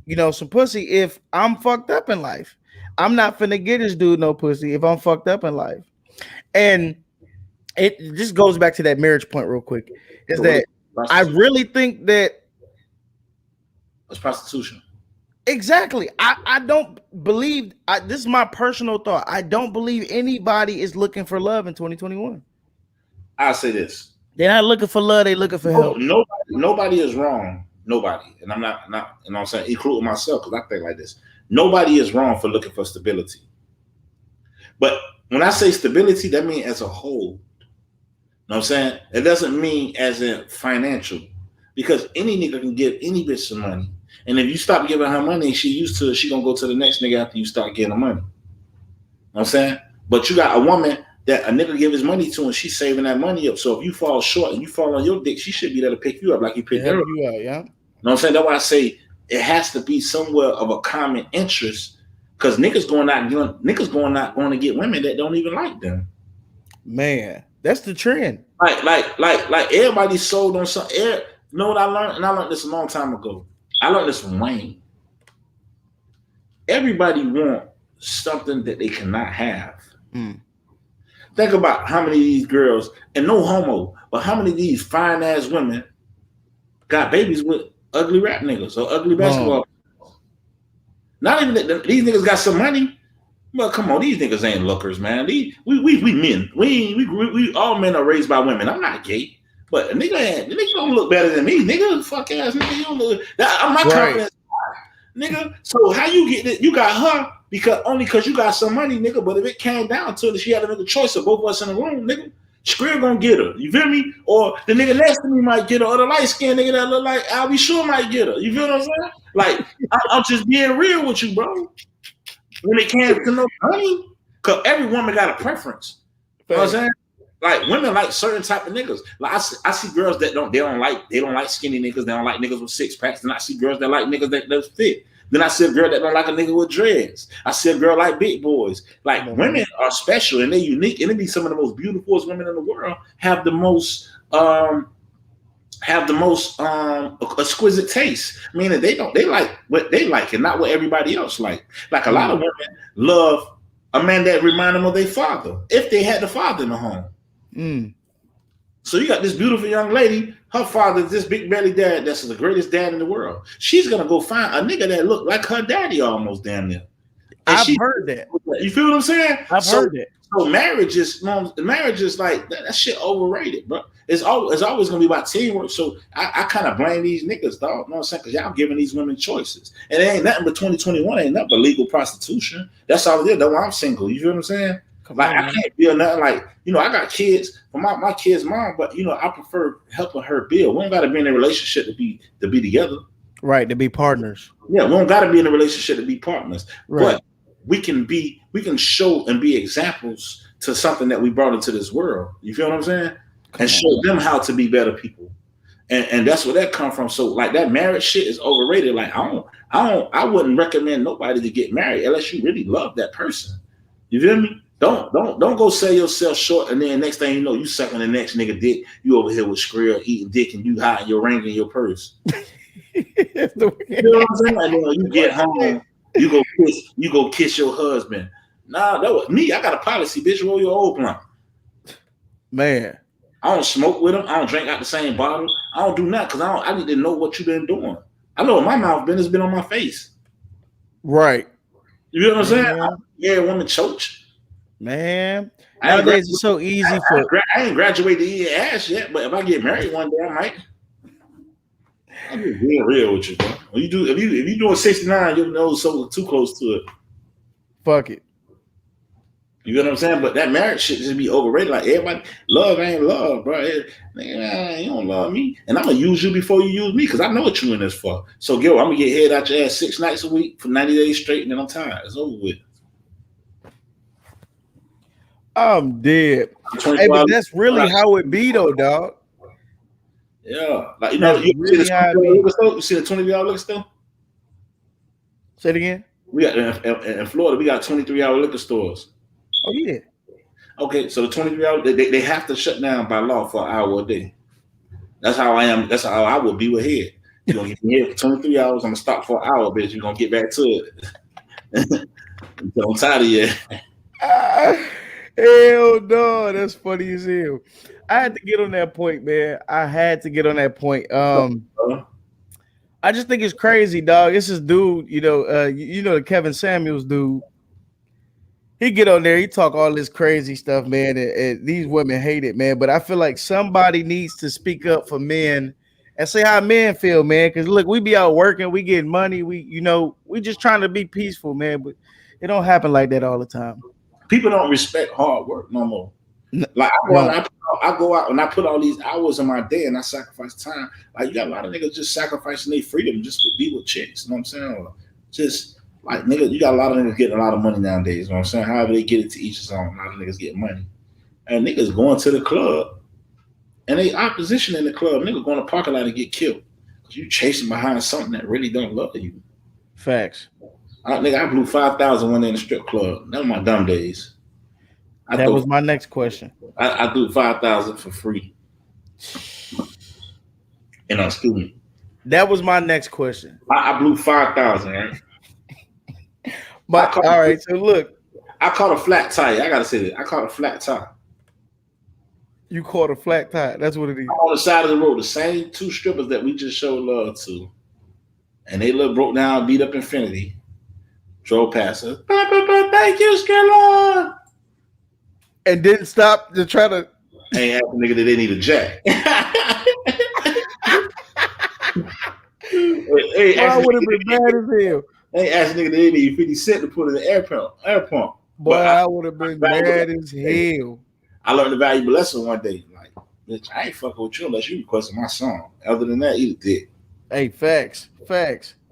you know, some pussy if I'm fucked up in life? I'm not finna get this dude no pussy if I'm fucked up in life. And it just goes back to that marriage point real quick. Is that I really think that it's prostitution. Exactly. I don't believe this is my personal thought. I don't believe anybody is looking for love in 2021. I'll say this. They're not looking for love, they're looking for help. Nobody is wrong. Nobody. And I'm not, you know what I'm saying, including myself, because I think like this. Nobody is wrong for looking for stability. But when I say stability, that means as a whole. You know what I'm saying? It doesn't mean as in financial, because any nigga can give any bitch some money. And if you stop giving her money, she used to it, she gonna go to the next nigga after you start getting her money. You know what I'm saying? But you got a woman that a nigga give his money to and she's saving that money up. So if you fall short and you fall on your dick, she should be there to pick you up like you picked her up. You up, yeah. You know what I'm saying? That's why I say it has to be somewhere of a common interest, because niggas going to get women that don't even like them. Man, that's the trend. Like everybody's sold on something. You know what I learned? And I learned this a long time ago. I learned this from Wayne. Everybody want something that they cannot have. Think about how many of these girls, and no homo, but how many of these fine ass women got babies with ugly rap niggas or ugly basketball. Not even that these niggas got some money. Well, come on, these niggas ain't lookers, man. We men. We all men are raised by women. I'm not gay, but a nigga don't look better than me, nigga. Fuck ass nigga, you don't look. I'm not confident, nigga. So how you get it? You got her because you got some money, nigga. But if it came down to it, she had to make a choice of both of us in the room, nigga. Skrill gonna get her, you feel me? Or the nigga next to me might get her, or the light skinned nigga that look like I'll be sure might get her. You feel what I'm saying? Like I'm just being real with you, bro. When it came to no money, because every woman got a preference. You know what I'm saying? Like women like certain type of niggas. Like I see girls that don't like skinny niggas. They don't like niggas with six packs. Then I see girls that like niggas that fit. Then I see a girl that don't like a nigga with dreads. I see a girl like big boys. Like women are special and they're unique, and they be some of the most beautiful women in the world. Have the most exquisite taste. Meaning they like what they like and not what everybody else like. Like a lot of women love a man that remind them of their father if they had the father in the home. So you got this beautiful young lady. Her father is this big belly dad. That's the greatest dad in the world. She's gonna go find a nigga that look like her daddy almost damn near. I've heard that. You feel what I'm saying? I've heard that. So marriage is like that shit overrated, bro. It's always gonna be about teamwork. So I kind of blame these niggas, dog. You know what I'm saying? Because y'all giving these women choices, and it ain't nothing but 2021. Ain't nothing but legal prostitution. That's all it is. That's why I'm single. You feel what I'm saying? Like I can't build nothing. Like I got kids for my kid's mom, but I prefer helping her build. We don't got to be in a relationship to be together, right? To be partners. Yeah, we don't got to be in a relationship to be partners, right? But we can show and be examples to something that we brought into this world. You feel what I'm saying? And show them how to be better people. And that's where that come from. So like that marriage shit is overrated. Like I wouldn't recommend nobody to get married unless you really love that person. You feel me? Don't go sell yourself short, and then next thing you know, you sucking the next nigga dick. You over here with Skrill eating dick, and you hiding your ring in your purse. You know what I'm saying? Like, you get home, you go kiss your husband. Nah, that was me. I got a policy, bitch. Roll your old blunt. Man, I don't smoke with him. I don't drink out the same bottle. I don't do nothing because I need to know what you been doing. I know what my mouth been. It's been on my face. Right. You know what I'm saying? Yeah, woman choke. Man, nowadays it's so easy I ain't graduated to eat ass yet, but if I get married one day, I might. I'll be real with you, bro. When if you doing 69, you'll know so too close to it. Fuck it. You know what I'm saying? But that marriage shit just be overrated. Like everybody, love ain't love, bro. You don't love me, and I'm gonna use you before you use me because I know what you in this for. So, I'm gonna get head out your ass 6 nights a week for 90 days straight, and then I'm tired. It's over with. I'm dead. Hey, but that's really how it be, though, dog. Yeah, like you see the $23 liquor store. Say it again. We got in Florida. We got 23-hour liquor stores. Oh yeah. Okay, so the 23 hours they have to shut down by law for an hour a day. That's how I am. That's how I would be with head. You're gonna get me here for 23 hours. I'm gonna stop for an hour, bitch. You're gonna get back to it. I'm tired of you. Hell no, that's funny as hell. I had to get on that point, man. I had to get on that point. I just think it's crazy, dog. It's this dude, the Kevin Samuels dude. He get on there, he talk all this crazy stuff, man, and these women hate it, man. But I feel like somebody needs to speak up for men and say how men feel, man. Because look, we be out working, we getting money, we just trying to be peaceful, man. But it don't happen like that all the time. People don't respect hard work no more. Like I go out and I put all these hours in my day and I sacrifice time. Like you got a lot of niggas just sacrificing their freedom just to be with chicks. You know what I'm saying? Or just like nigga, you got a lot of niggas getting a lot of money nowadays. You know what I'm saying? However they get it to each his own. A lot of niggas get money. And niggas going to the club and they opposition in the club. Nigga going to parking lot and get killed. Because you chasing behind something that really don't love you. Facts. I blew 5,000 one day in the strip club. That was my dumb days. That was my next question. I do 5,000 for free, and I'm student. That was my next question. I blew 5,000, right? But all right, so look, I caught a flat tire. I gotta say that I caught a flat tire. you caught a flat tire. That's what it is. On the side of the road, the same two strippers that we just showed love to, and they look broke down, beat up Infinity. Drove past us. Thank you, Skrilla. And didn't stop to try to. Ain't asked the nigga that they need a jack. I would have been mad as hell. Ain't asked the nigga that they need 50 cents to put in the air pump. Boy, I would have been mad as hell. I learned a valuable lesson one day. Like, bitch, I ain't fucking with you unless you requested my song. Other than that, eat a dick. Hey, facts.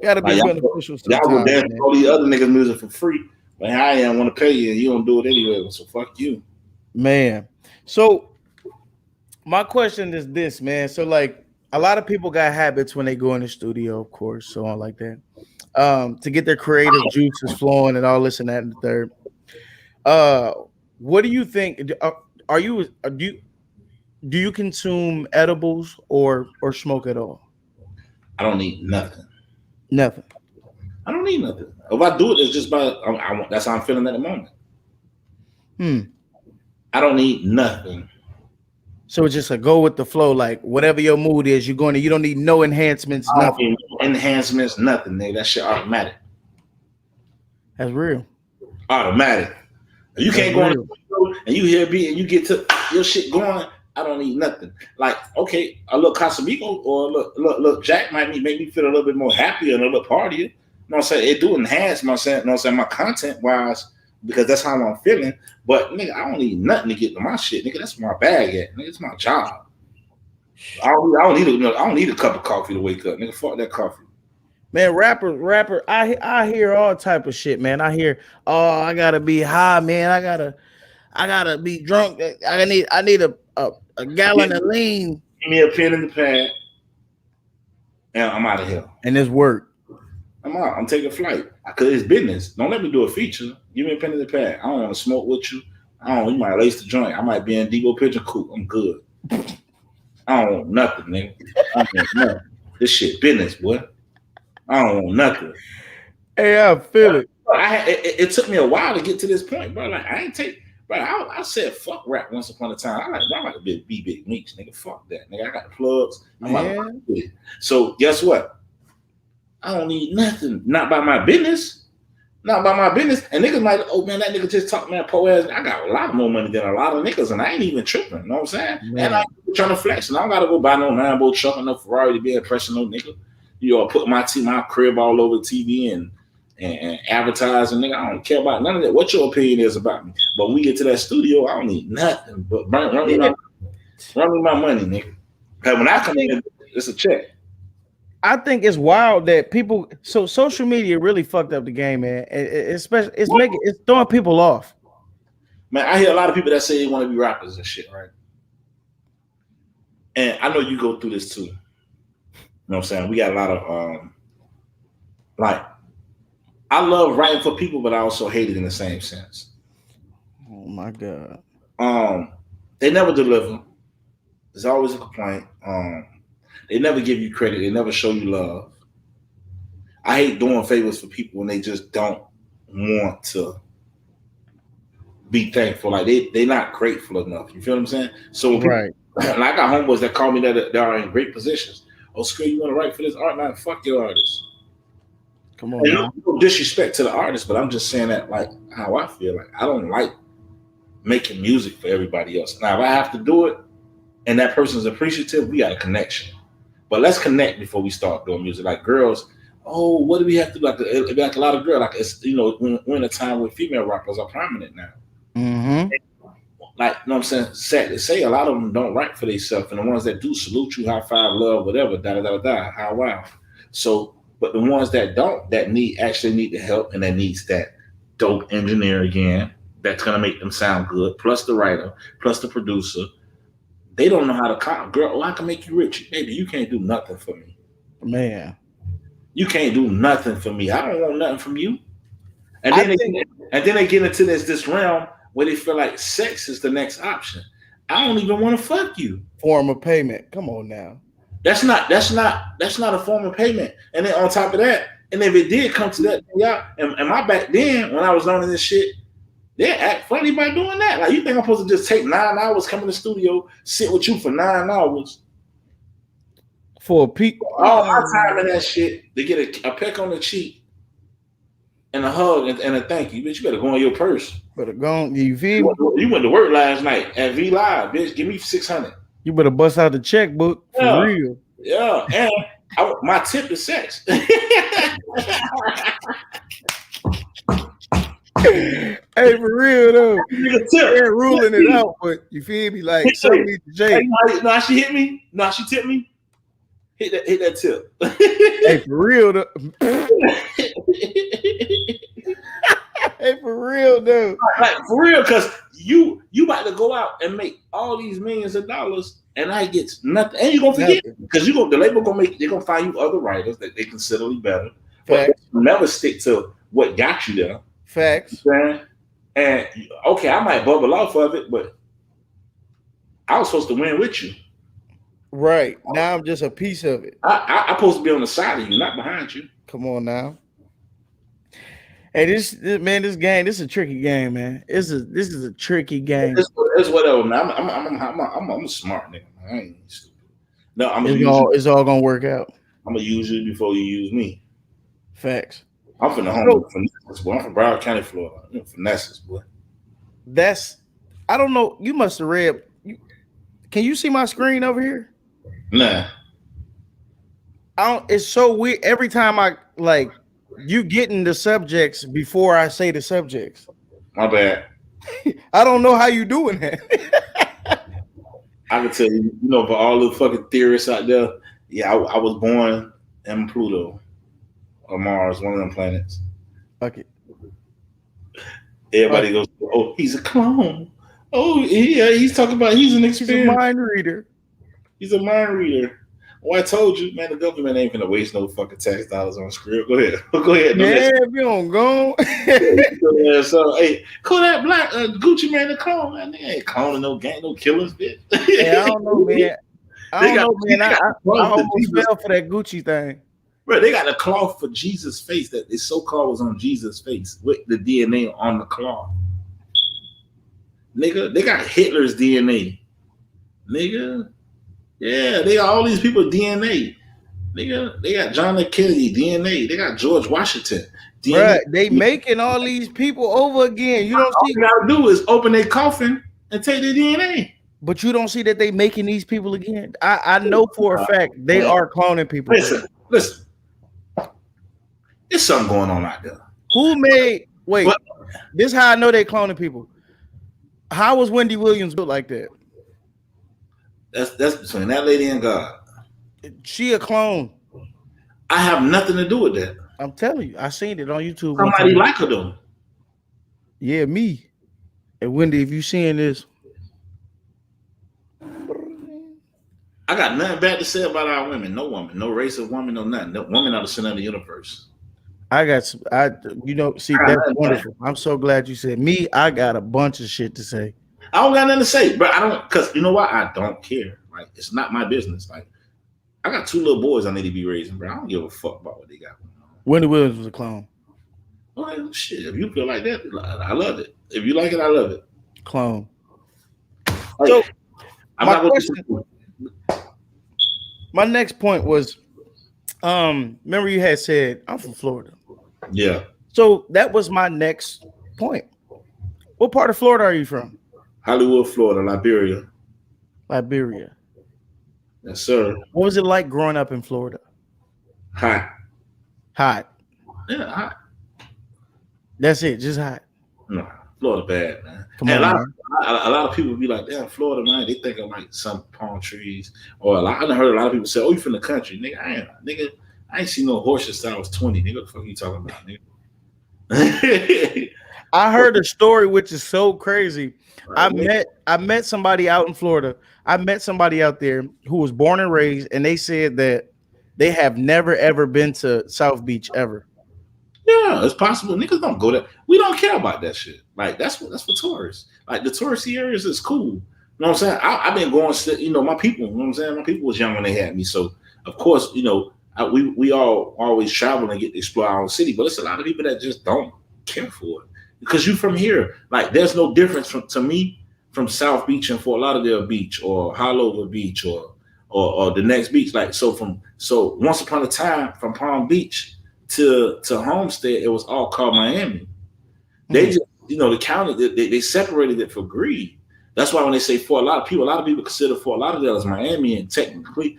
Gotta be beneficial. Y'all go dance to all these other niggas' music for free. But I ain't want to pay you, and you don't do it anyway. So fuck you, man. So my question is this, man. So like a lot of people got habits when they go in the studio, of course, so on like that, to get their creative juices flowing and all this and that and the third. What do you think? Do you consume edibles or smoke at all? I don't need nothing. Nothing. I don't need nothing. If I do it, it's just by that's how I'm feeling at the moment. I don't need nothing. So it's just a go with the flow, like whatever your mood is, you don't need no enhancements, nothing. Enhancements, nothing, nigga. That shit automatic. That's real. Automatic. If you can't go on the show and you hear a beat and you get to your shit going, I don't need nothing. Like, okay, a little Casamigo or a little Jack might make me feel a little bit more happy and a little partier. You know what I'm saying? It do enhance my my content wise because that's how I'm feeling. But nigga, I don't need nothing to get to my shit. Nigga, that's where my bag at. Nigga, it's my job. I don't need a cup of coffee to wake up. Nigga, fuck that coffee. Man, rapper, I hear all type of shit, man. I hear, oh, I gotta be high, man. I gotta be drunk. I need a gallon of lean. Give me a pen in the pad, and I'm out of here. And it's work. I'm out. I'm taking flight because it's business. Don't let me do a feature. Give me a pen in the pad. I don't want to smoke with you. You might lace the joint. I might be in Debo Pigeon Coop. I'm good. I don't want nothing, nigga. I don't want nothing. This shit business, boy. I don't want nothing. Hey, I feel it. It took me a while to get to this point, bro. Like I ain't take. Bro, I said fuck rap once upon a time. I like to be big meats, nigga. Fuck that, nigga. I got the plugs. So guess what? I don't need nothing. Not by my business. Not by my business. And niggas like, oh man, that nigga just talk, man, po ass. I got a lot more money than a lot of niggas, and I ain't even tripping. You know what I'm saying? Man. And I ain't trying to flex, and I don't gotta go buy no Lambo truck or no Ferrari to be impressing no nigga. You know, put my crib all over TV and advertising, nigga. I don't care about none of that. What your opinion is about me? But when we get to that studio, I don't need nothing. But run me my money, nigga. Because when I come in, it's a check. I think it's wild that people. So social media really fucked up the game, man. Especially, it's throwing people off. Man, I hear a lot of people that say they want to be rappers and shit, right? And I know you go through this too. You know what I'm saying? We got a lot of like. I love writing for people, but I also hate it in the same sense. Oh my God. They never deliver. There's always a complaint. They never give you credit. They never show you love. I hate doing favors for people when they just don't want to be thankful. Like they're not grateful enough. You feel what I'm saying? So when right. And I got homeboys that call me that are in great positions. Oh, Skrill, you want to write for this art? Man, fuck your artist. Come on. No disrespect to the artist, but I'm just saying that like how I feel. Like I don't like making music for everybody else. Now, if I have to do it and that person's appreciative, we got a connection. But let's connect before we start doing music. Like girls, oh, what do we have to do? Like a lot of girls, like it's we're in a time where female rappers are prominent now. Mm-hmm. Like, you know what I'm saying? Sad to say, a lot of them don't write for themselves, and the ones that do salute you, high five, love, whatever, how wow. So, but the ones that don't, that actually need the help, and that needs that dope engineer again, that's gonna make them sound good, plus the writer, plus the producer. They don't know how to cop. Girl, I can make you rich. Baby, you can't do nothing for me. Man. You can't do nothing for me. I don't want nothing from you. And then they get into this realm where they feel like sex is the next option. I don't even want to fuck you. Form of payment. Come on now. That's not a form of payment. And then on top of that, and if it did come to that, y'all, and my back then when I was learning this shit, they act funny by doing that. Like, you think I'm supposed to just take 9 hours, come in the studio, sit with you for 9 hours for a peek? All my time in that shit to get a peck on the cheek and a hug and a thank you. Bitch, you better go in your purse. Better go on. You feel me? You went to work last night at V Live, bitch. Give me 600. You better bust out the checkbook for real. Yeah, and my tip is sex. Hey, for real though, they're ruling it out, but you feel me? Like somebody Jay. No, she hit me. No, she tipped me. Hit that tip. Hey, for real though. Hey, for real though. Like, for real, because you about to go out and make all these millions of dollars, and I get nothing, and you're gonna forget because the label they're gonna find you other writers that they considerably better, but never stick to what got you there. Facts. You know, and okay, I might bubble off of it, but I was supposed to win with you. Right. Now I'm just a piece of it. I'm supposed to be on the side of you, not behind you. Come on now. Hey, this game, this is a tricky game, man. This is a tricky game. It's whatever, man. I'm a smart nigga. I ain't stupid. No, it's all gonna work out. I'm gonna use you before you use me. Facts. I'm from the home Finesses, boy. I'm from Broward County, Florida. Finesses, boy. I don't know. You must have read. Can you see my screen over here? Nah. It's so weird. Every time I you getting the subjects before I say the subjects. My bad. I don't know how you doing that. I can tell you, for all the fucking theorists out there, yeah, I was born in Pluto or Mars, one of them planets. Fuck it. Everybody goes, oh, he's a clone. Oh, yeah, he's talking about he's an experiment. He's a mind reader. He's a mind reader. Well, I told you, man, the government ain't gonna waste no fucking tax dollars on Skrill. Go ahead. Yeah, if you don't go. So, hey, call that black Gucci man to clone, man. They ain't cloning no gang, no killers, bitch. Yeah, I don't know, man. I almost fell for that Gucci thing. Bro, they got a cloth for Jesus' face that is so-called was on Jesus' face with the DNA on the cloth. Nigga, they got Hitler's DNA. Nigga. Yeah, they got all these people DNA. Nigga, they got John F. Kennedy DNA. They got George Washington DNA. Right, they making all these people over again. You don't see. All you gotta do is open their coffin and take their DNA. But you don't see that they making these people again. I know for a fact they are cloning people. Listen. There's something going on out there. This is how I know they cloning people. How was Wendy Williams built like that? That's between that lady and God. She a clone. I have nothing to do with that. I'm telling you, I seen it on YouTube. Somebody like her though. Yeah, me. And Wendy, if you seeing this, I got nothing bad to say about our women. No woman, no race of woman, no nothing. No woman out of the center of the universe. that's wonderful. I'm so glad you said me. I got a bunch of shit to say. I don't got nothing to say, but I don't, because you know what? I don't care. Like, it's not my business. Like, I got 2 little boys I need to be raising, bro. I don't give a fuck about what they got going on. Wendy Williams was a clone. Well, shit, if you feel like that, I love it. If you like it, I love it. Clone. So, my next point was, remember you had said, I'm from Florida. Yeah. So that was my next point. What part of Florida are you from? Hollywood, Florida, Liberia. Yes, sir. What was it like growing up in Florida? Hot. Yeah, hot. That's it, just hot. No, Florida bad, man. Come on, a lot of people be like, damn, Florida, man. They think of like some palm trees. Or I heard a lot of people say, oh, you from the country. Nigga, I ain't seen no horses since I was 20. Nigga, what the fuck you talking about, nigga? I heard a story which is so crazy. I met somebody out in Florida. I met somebody out there who was born and raised, and they said that they have never ever been to South Beach ever. Yeah, it's possible. Niggas don't go there. We don't care about that shit. Like that's for tourists. Like the touristy areas is cool. You know what I'm saying? I've been going. You know, my people. You know what I'm saying? My people was young when they had me, so of course, you know, we all always travel and get to explore our own city. But it's a lot of people that just don't care for it because you from here. Like there's no difference to me from South Beach and Fort Lauderdale Beach or Hollywood Beach or the next beach. Like so once upon a time from Palm Beach to Homestead, it was all called Miami. They just, you know, the county they separated it for greed. That's why when they say Fort, a lot of people consider Fort Lauderdale as Miami, and technically,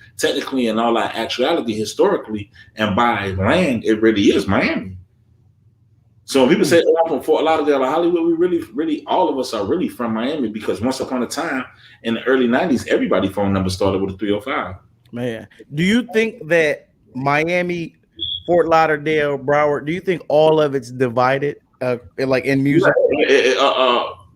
in all that actuality, historically, and by land, it really is Miami. So when people say, "Oh, I'm from Fort Lauderdale or Hollywood," we really, all of us are really from Miami because once upon a time in the early '90s, everybody's phone number started with a 305. Man, do you think that Miami, Fort Lauderdale, Broward, do you think all of it's divided, like in music?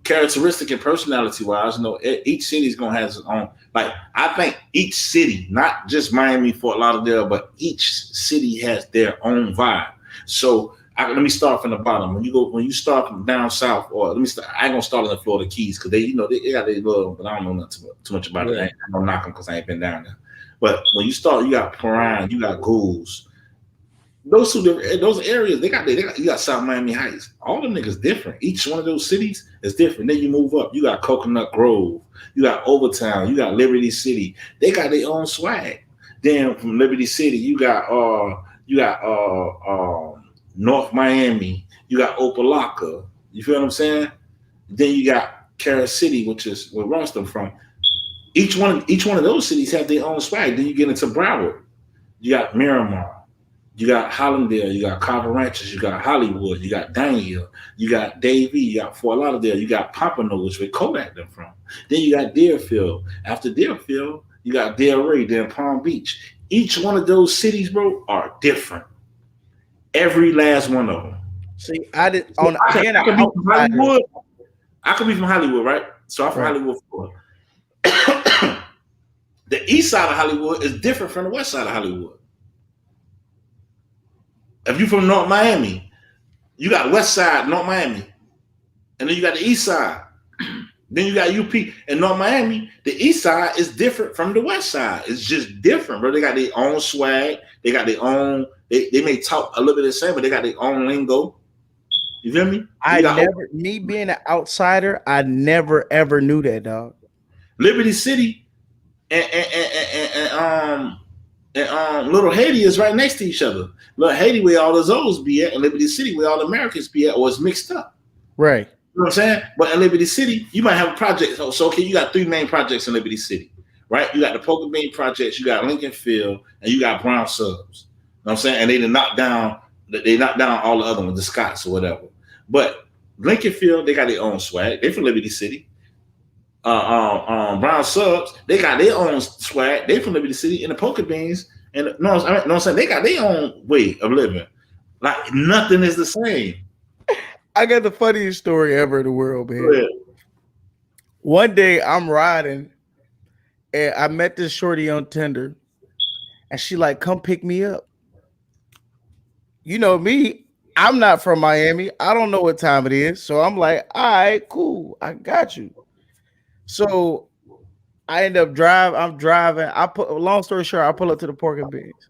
Characteristic and personality wise, you know, each city's gonna have its own. Like I think each city, not just Miami, Fort Lauderdale, but each city has their own vibe. So let me start from the bottom. When you start from down south, or let me start. I ain't gonna start in the Florida Keys because they got their little, but I don't know nothing too much about it. I ain't gonna knock them because I ain't been down there. But when you start, you got Perrine, you got Ghouls. Those areas, you got South Miami Heights. All them niggas different. Each one of those cities is different. Then you move up, you got Coconut Grove, you got Overtown, you got Liberty City. They got their own swag. Then from Liberty City, you got North Miami, you got Opelika. You feel what I'm saying? Then you got Carol City, which is where Rostam from. Each one of those cities have their own swag. Then you get into Broward. You got Miramar. You got Hollandale, you got Carver Ranches, you got Hollywood, you got Daniel, you got Davie, you got Fort Lauderdale, you got Pompano, which where Kodak them from. Then you got Deerfield. After Deerfield, you got Delray, then Palm Beach. Each one of those cities, bro, are different. Every last one of them. See, I could be from Hollywood. I could be from Hollywood, right? So I'm from Hollywood, Florida. The east side of Hollywood is different from the west side of Hollywood. If you're from North Miami, you got west side, North Miami. And then you got the east side. Then you got UP. In North Miami, the east side is different from the west side. It's just different, bro. They got their own swag. They got their own, they may talk a little bit the same, but they got their own lingo. You feel me? Me being an outsider, I never ever knew that, dog. Liberty City and Little Haiti is right next to each other. Little Haiti where all the Zoes be at, and Liberty City where all the Americans be at, or it's mixed up. Right. You know what I'm saying? But in Liberty City, you might have a project. So okay, you got three main projects in Liberty City, right? You got the Poker Bean projects, you got Lincoln Field, and you got Brown Subs. You know what I'm saying? And they knocked down all the other ones, the Scots or whatever. But Lincoln Field, they got their own swag. They're from Liberty City. Brown Subs, they got their own swag. They from Liberty City, and the Poker Beans, and no, I'm saying they got their own way of living. Like nothing is the same. I got the funniest story ever in the world, man. Yeah. One day I'm riding, and I met this shorty on Tinder, and she like, "Come pick me up." You know me, I'm not from Miami. I don't know what time it is, so I'm like, "All right, cool, I got you." So I end up I'm driving. Long story short, I pull up to the Pork and Beans.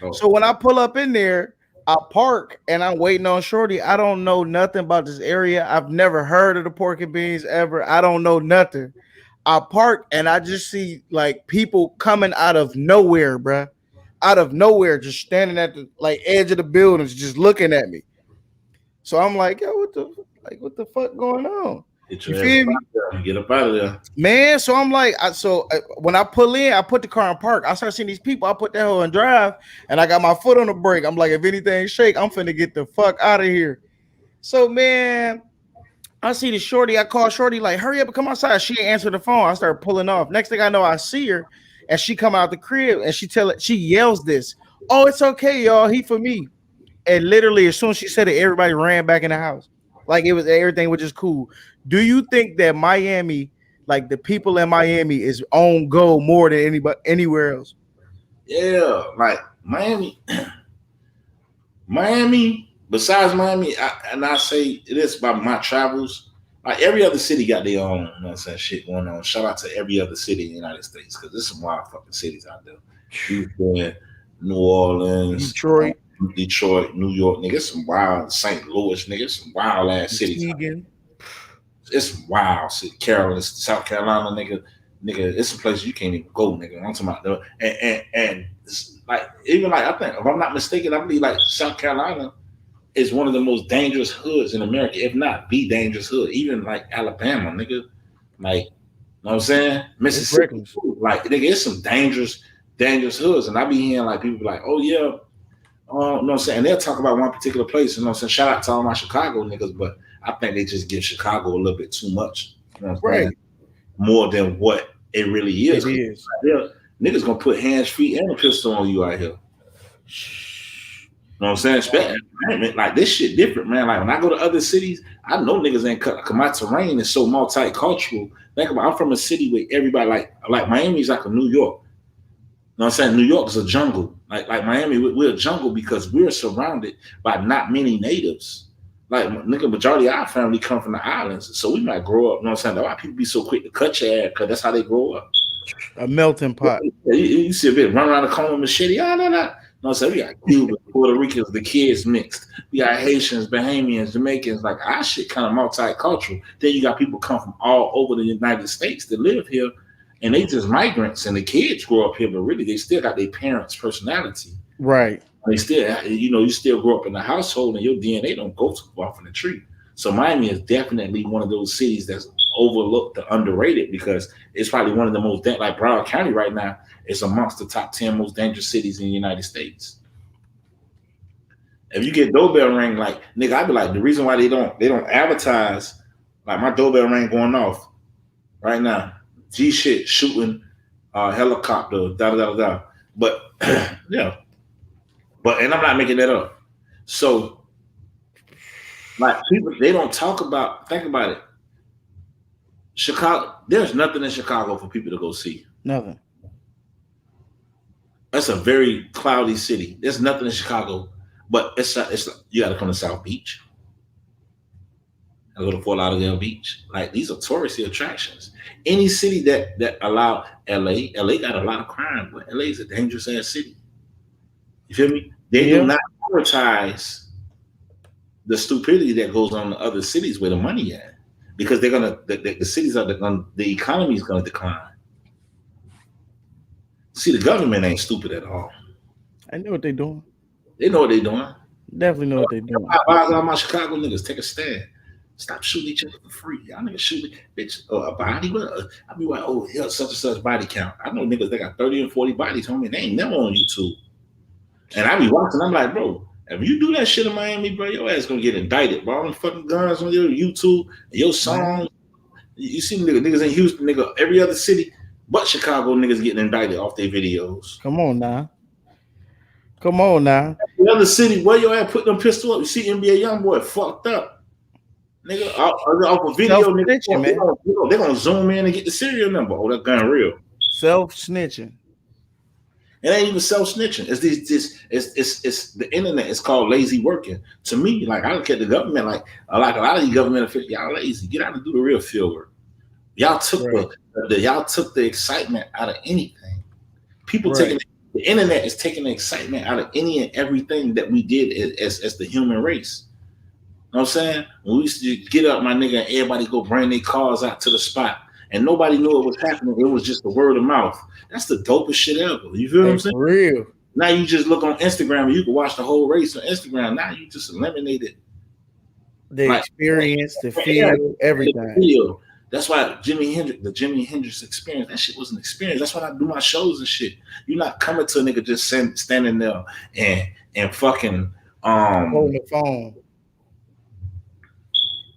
Oh. So when I pull up in there, I park and I'm waiting on shorty. I don't know nothing about this area. I've never heard of the Pork and Beans ever. I don't know nothing. I park and I just see like people coming out of nowhere, bruh. Out of nowhere, just standing at the like edge of the buildings, just looking at me. So I'm like, yo, what the fuck going on? You feel me? Get up out of there, man. So I'm like, when I pull in, I put the car in park. I start seeing these people. I put that hoe in drive, and I got my foot on the brake. I'm like, if anything shake, I'm finna get the fuck out of here. So man, I see the shorty. I call shorty like, hurry up and come outside. She ain't answer the phone. I start pulling off. Next thing I know, I see her, and she come out the crib, and she yells this, "Oh, it's okay, y'all. He for me." And literally, as soon as she said it, everybody ran back in the house. Like everything was just cool. Do you think that Miami, like the people in Miami, is on go more than anywhere else? Yeah, like Miami besides Miami, I say this about my travels. Like every other city got their own, you know what I'm saying, shit going on. Shout out to every other city in the United States because there's some wild fucking cities out there. Houston, New Orleans, Detroit, Detroit, New York, nigga. It's some wild St. Louis, nigga. It's some wild ass cities. Michigan. It's some wild city. Carolina, South Carolina, nigga. Nigga, it's a place you can't even go, nigga. I'm talking about the and it's like even like I think if I'm not mistaken, I believe like South Carolina is one of the most dangerous hoods in America, if not the dangerous hood. Even like Alabama, nigga. Like, you know what I'm saying? Mississippi, like nigga, it's some dangerous hoods. And I be hearing like people be like, oh yeah, you know what I'm saying? And they'll talk about one particular place, you know what I'm saying? Shout out to all my Chicago niggas, but I think they just give Chicago a little bit too much. You know what I'm saying? More than what it really is. It is. Like, niggas gonna put hands, feet, and a pistol on you out here. You know what I'm saying? Like this shit different, man. Like when I go to other cities, I know niggas ain't cut. Cause my terrain is so multicultural. Think about, I'm from a city where everybody like Miami's like a New York. You know what I'm saying? New York is a jungle. Like Miami, we're a jungle because we're surrounded by not many natives. Like nigga, majority of our family come from the islands, so we might grow up. You know what I'm saying? Why people be so quick to cut your ass? Because that's how they grow up. A melting pot. You see a bit run around the corner with machete. No, so we got Cubans, Puerto Ricans, the kids mixed. We got Haitians, Bahamians, Jamaicans. Like our shit kind of multicultural. Then you got people come from all over the United States that live here, and they just migrants. And the kids grow up here, but really they still got their parents' personality. Right. They still, you still grow up in the household, and your DNA don't go too far from the tree. So Miami is definitely one of those cities that's overlooked or underrated because it's probably one of the most, like Broward County right now, is amongst the top 10 most dangerous cities in the United States. If you get doorbell ring, like nigga, I'd be like, the reason why they don't advertise, like my doorbell ring going off right now, G shit shooting helicopter, da. But yeah. But and I'm not making that up. So like people, they don't talk about, think about it. Chicago, there's nothing in Chicago for people to go see. Nothing. That's a very cloudy city. There's nothing in Chicago, but it's you got to come to South Beach. I go to Fort Lauderdale Beach. Like these are touristy attractions. Any city that allow LA got a lot of crime, but LA is a dangerous ass city. You feel me? They do not advertise the stupidity that goes on in other cities where the money at. Because they're gonna, the cities are the economy is gonna decline. See, the government ain't stupid at all. I know what they're doing. They know what they're doing. Definitely know what they're doing. I advise all my Chicago niggas, take a stand. Stop shooting each other for free. Y'all niggas shooting bitch a body. I be like, oh, yeah, such and such body count. I know niggas they got 30 and 40 bodies, homie. They ain't never on YouTube. And I be watching. I'm like, bro, if you do that shit in Miami, bro, your ass gonna get indicted. Bro, all them fucking guns on your YouTube and your songs. You see niggas in Houston, nigga, every other city but Chicago niggas getting indicted off their videos. Come on now. The other city, where your ass put them pistol up? You see NBA YoungBoy fucked up. Nigga, off a video, nigga, they're gonna zoom in and get the serial number. Oh, that gun real. Self-snitching. It ain't even self-snitching. It's the internet. It's called lazy working. To me, like I look at the government like a lot of these government officials, y'all lazy. Get out and do the real field work. Y'all took the excitement out of anything. People taking the internet is taking the excitement out of any and everything that we did as the human race. You know what I'm saying? When we used to get up, my nigga, and everybody go bring their cars out to the spot. And nobody knew what was happening. It was just the word of mouth. That's the dopest shit ever. You feel what I'm saying? For real. Now you just look on Instagram and you can watch the whole race on Instagram. Now you just eliminated the experience, the feel, everything. The feel. That's why the Jimi Hendrix experience, that shit was an experience. That's why I do my shows and shit. You're not coming to a nigga just standing there and fucking holding the phone.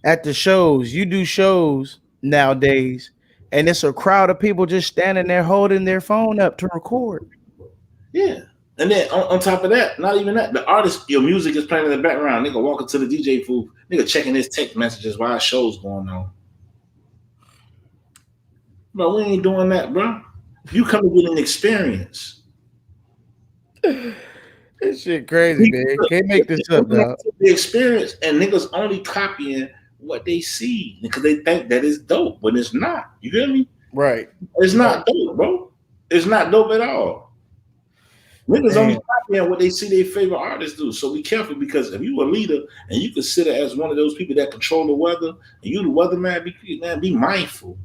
At the shows, you do shows nowadays. And it's a crowd of people just standing there holding their phone up to record. Yeah. And then on top of that, not even that, the artist, your music is playing in the background. Nigga walking to the DJ booth, nigga checking his text messages while our show's going on. Bro, we ain't doing that, bro. You come to get an experience. This shit crazy, man. Can't make this up, dog. The experience, and niggas only copying what they see because they think that it's dope, but it's not. You feel me? Right. It's not dope, bro. It's not dope at all. Niggas only copying what they see their favorite artists do. So be careful, because if you a leader and you consider as one of those people that control the weather, and you the weatherman, be mindful.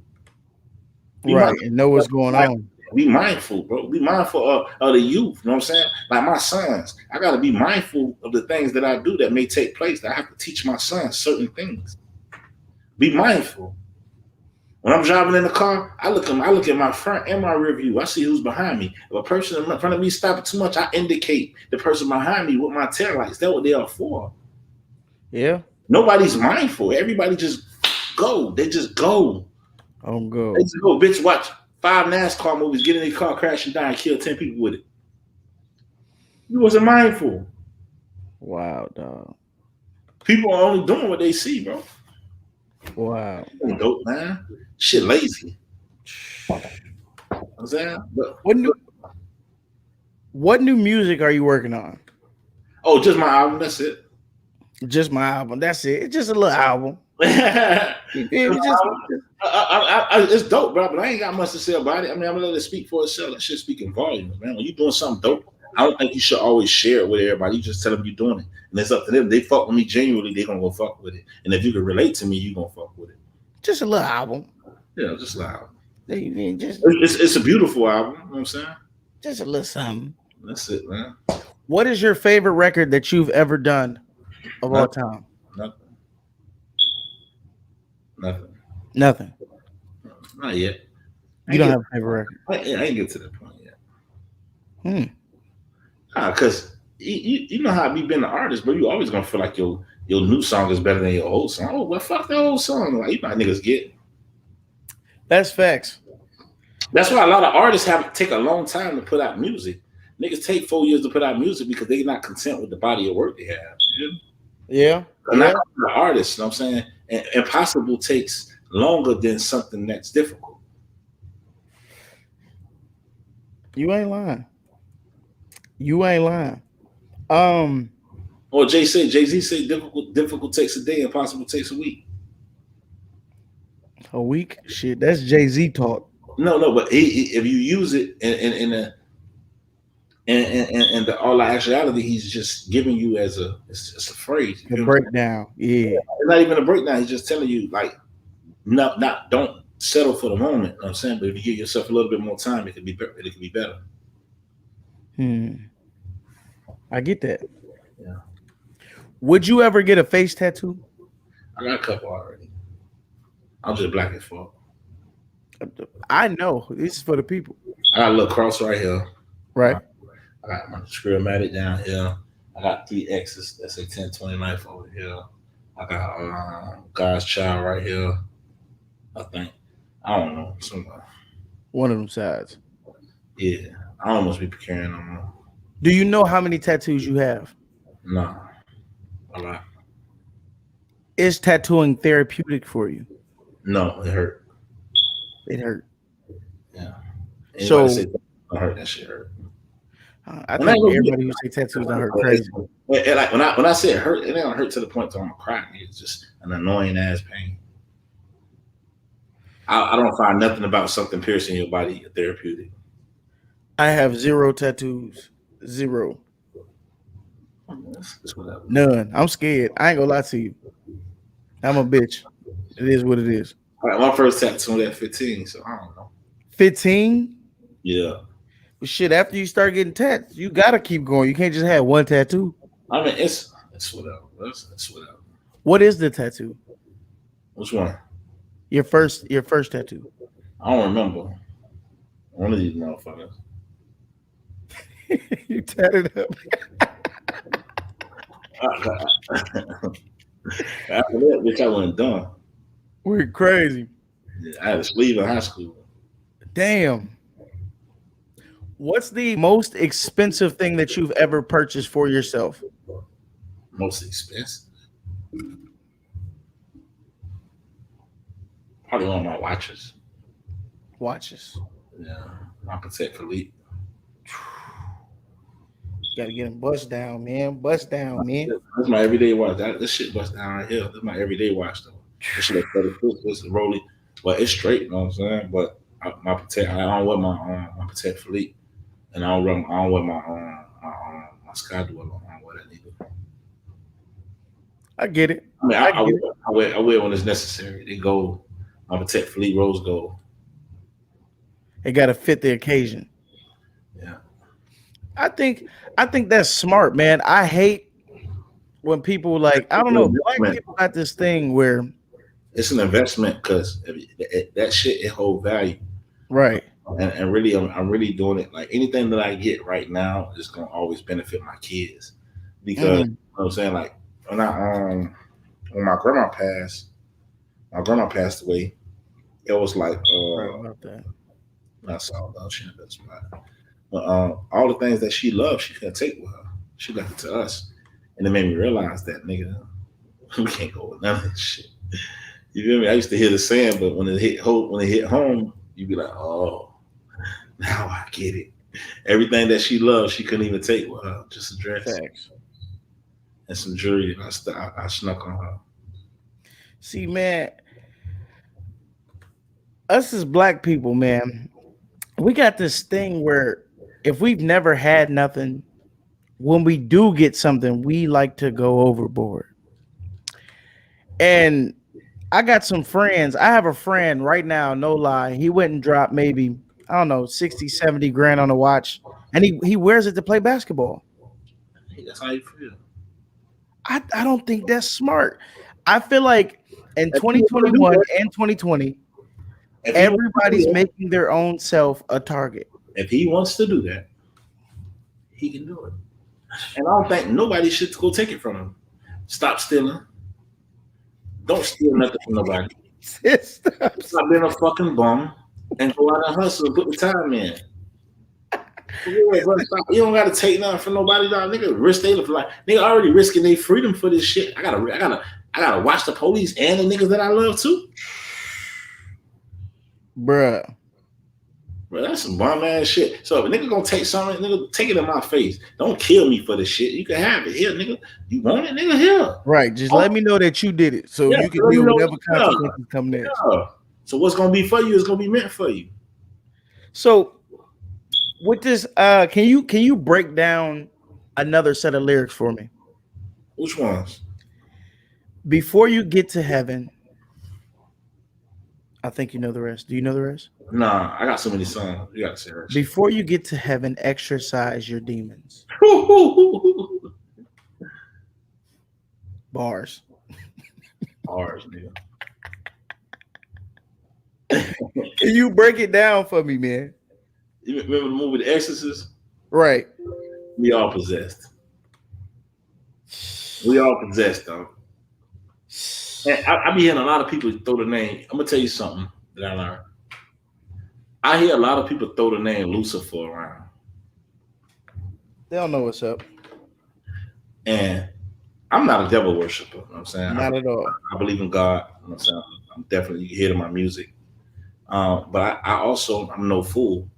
Be right, mindful. and know what's going on. Be mindful, bro. Be mindful of the youth. You know what I'm saying? Like my sons, I got to be mindful of the things that I do that may take place. That I have to teach my sons certain things. Be mindful. When I'm driving in the car, I look at my front and my rear view. I see who's behind me. If a person in front of me stopping too much, I indicate the person behind me with my taillights. That's what they are for. Yeah. Nobody's mindful. Everybody just go. They just go. Go. They just go. Bitch, watch 5 NASCAR movies, get in their car, crash and die, and kill 10 people with it. You wasn't mindful. Wow, dog. People are only doing what they see, bro. Wow. Dope, man. Shit lazy. I'm saying? But, what new music are you working on? Oh, just my album. That's it. Just my album. That's it. It's just a little album. It's dope, bro, but I ain't got much to say about it. I mean, I'm gonna let it speak for itself. That shit speaking volumes, man. When you doing something dope, I don't think you should always share it with everybody. You just tell them you're doing it, and it's up to them. They fuck with me genuinely, they gonna go fuck with it. And if you can relate to me, you gonna fuck with it. Just a little album. Yeah, just a little album. Just It's a beautiful album. You know what I'm saying? Just a little something. That's it, man. What is your favorite record that you've ever done of all time? Nothing. Not yet. You don't have a favorite record? I ain't get to that point yet. Because you know how I be being an artist, but you always gonna feel like your new song is better than your old song. Oh, well, fuck that old song. Like, you know how niggas get. That's facts. That's why a lot of artists take a long time to put out music. Niggas take 4 years to put out music because they're not content with the body of work they have. Yeah. And not the artists, you know what I'm saying? And impossible takes longer than something that's difficult. You ain't lying. Or Jay-Z say difficult takes a day, impossible takes a week. A week? Shit, that's Jay-Z talk. No, but if you use it in all actuality, he's just giving you it's a phrase. A breakdown. Yeah. It's not even a breakdown. He's just telling you, like, don't settle for the moment. You know what I'm saying? But if you give yourself a little bit more time, it could be better. I get that. Yeah. Would you ever get a face tattoo? I got a couple already. I'm just black as fuck. I know. This is for the people. I got a little cross right here. Right. I got my ScrillaMMG down here. I got 3 X's. That's a 1029 over here. I got God's Child right here. I think. I don't know. Somewhere. One of them sides. Yeah. I almost be carrying them. Do you know how many tattoos you have? No. A lot. Is tattooing therapeutic for you? No, it hurt. It hurt. Yeah. So say that hurt, that shit hurt. I think everybody who say tattoos don't hurt crazy. And like when I say it hurt, it don't hurt to the point that I'm gonna cry. It's just an annoying ass pain. I don't find nothing about something piercing your body therapeutic. I have 0 tattoos. 0. That's whatever. None. I'm scared. I ain't gonna lie to you. I'm a bitch. It is what it is. All right, my first tattoo was at 15, so I don't know. 15? Yeah. But shit, after you start getting tattoos, you gotta keep going. You can't just have one tattoo. I mean, it's whatever. It's whatever. What is the tattoo? Which one? Your first tattoo. I don't remember. One of these motherfuckers. You tatted up. After that, bitch, I went done. We're crazy. Yeah, I had a sleeve in high school. Damn. What's the most expensive thing that you've ever purchased for yourself? Most expensive? Probably one of my watches. Watches. Yeah, my Patek Philippe. Gotta get him bust down, man. Bust down, man. That's my everyday watch. This shit bust down right here. That's my everyday watch though. This shit like 36, this is rolling. But it's straight, you know what I'm saying? But my protect, I don't wear my protect Philippe, and I don't wear my sky dweller. I don't wear that either. I get it. I mean, I wear when it's necessary. They go, my protect Philippe rose gold. It gotta fit the occasion. Yeah. I think that's smart, man. I hate when people like, I don't know, black people got this thing where it's an investment because that shit it hold value. Right. And really, I'm really doing it. Like anything that I get right now is gonna always benefit my kids because you know what I'm saying. Like when my grandma passed away. It was like Right about that. I saw that she in a better spot. But all the things that she loved, she couldn't take with her. She left it to us, and it made me realize that nigga, we can't go with none of this shit. You feel me? I used to hear the saying, but when it hit home, you'd be like, oh, now I get it. Everything that she loved, she couldn't even take with her, just a dress and some jewelry. I snuck on her. See, man, us as black people, man, we got this thing where if we've never had nothing, when we do get something, we like to go overboard. And I got some friends. I have a friend right now, no lie. He went and dropped maybe, I don't know, 60, 70 grand on a watch. And he wears it to play basketball. That's how you feel. I don't think that's smart. I feel like in 2021 and 2020, everybody's making their own self a target. If he wants to do that, he can do it. And I don't think nobody should go take it from him. Stop stealing. Don't steal nothing from nobody. Stop being a fucking bum and go out and hustle and put the time in. You don't gotta take nothing from nobody, dog. Nigga, risk their life. Nigga already risking their freedom for this shit. I gotta watch the police and the niggas that I love too. Bruh. Bro, that's some bum ass shit. So if a nigga gonna take something, nigga, take it in my face. Don't kill me for the shit. You can have it. Here, nigga. You want it, nigga? Here. Right. Just let me know that you did it so you can deal with whatever consequences come next. Yeah. So what's gonna be for you is gonna be meant for you. So with this, can you break down another set of lyrics for me? Which ones? Before you get to heaven, I think you know the rest. Do you know the rest? Nah, I got so many songs. You gotta say the rest. Before you get to heaven, exercise your demons. Bars. Bars, nigga. Can you break it down for me, man? You remember the movie The Exorcist? Right. We all possessed. We all possessed, though. And I be hearing a lot of people throw the name. I'm gonna tell you something that I learned. I hear a lot of people throw the name Lucifer around. They don't know what's up. And I'm not a devil worshiper. You know what I'm saying? Not at all. I believe in God. You know what I'm saying? I'm definitely, you can hear it in my music. But I'm no fool.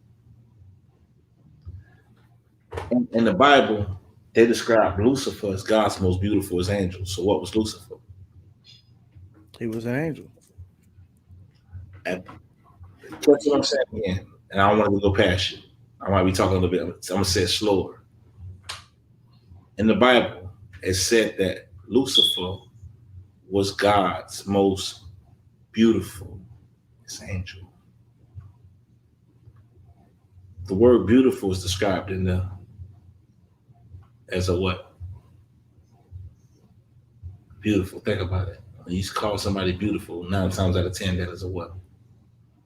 In the Bible, they describe Lucifer as God's most beautiful as angels. So what was Lucifer? He was an angel. And that's what I'm saying again. And I don't want to go past you. I might be talking a little bit. I'm going to say it slower. In the Bible, it said that Lucifer was God's most beautiful angel. The word beautiful is described in the as a what? Beautiful. Think about it. When you call somebody beautiful, 9 times out of 10, that is a what?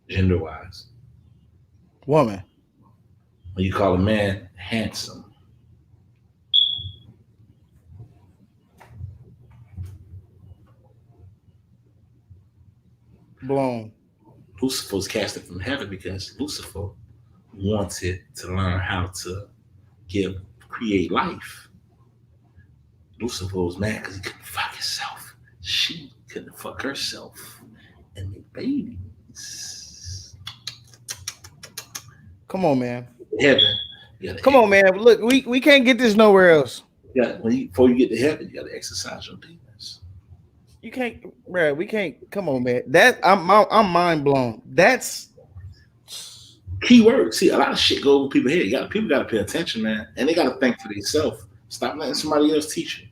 Gender-wise. Woman. When you call a man handsome. Blown. Lucifer was casted from heaven because Lucifer wanted to learn how to create life. Lucifer was mad because he couldn't fuck himself. She couldn't fuck herself and make babies. Come on, man. Heaven. Come on, man. Look, we can't get this nowhere else. Yeah, before you get to heaven, you gotta exercise your demons. You can't, bro. We can't. Come on, man. That I'm mind blown. That's Key word. See, a lot of shit go over people's head. People gotta pay attention, man, and they gotta think for themselves. Stop letting somebody else teach you.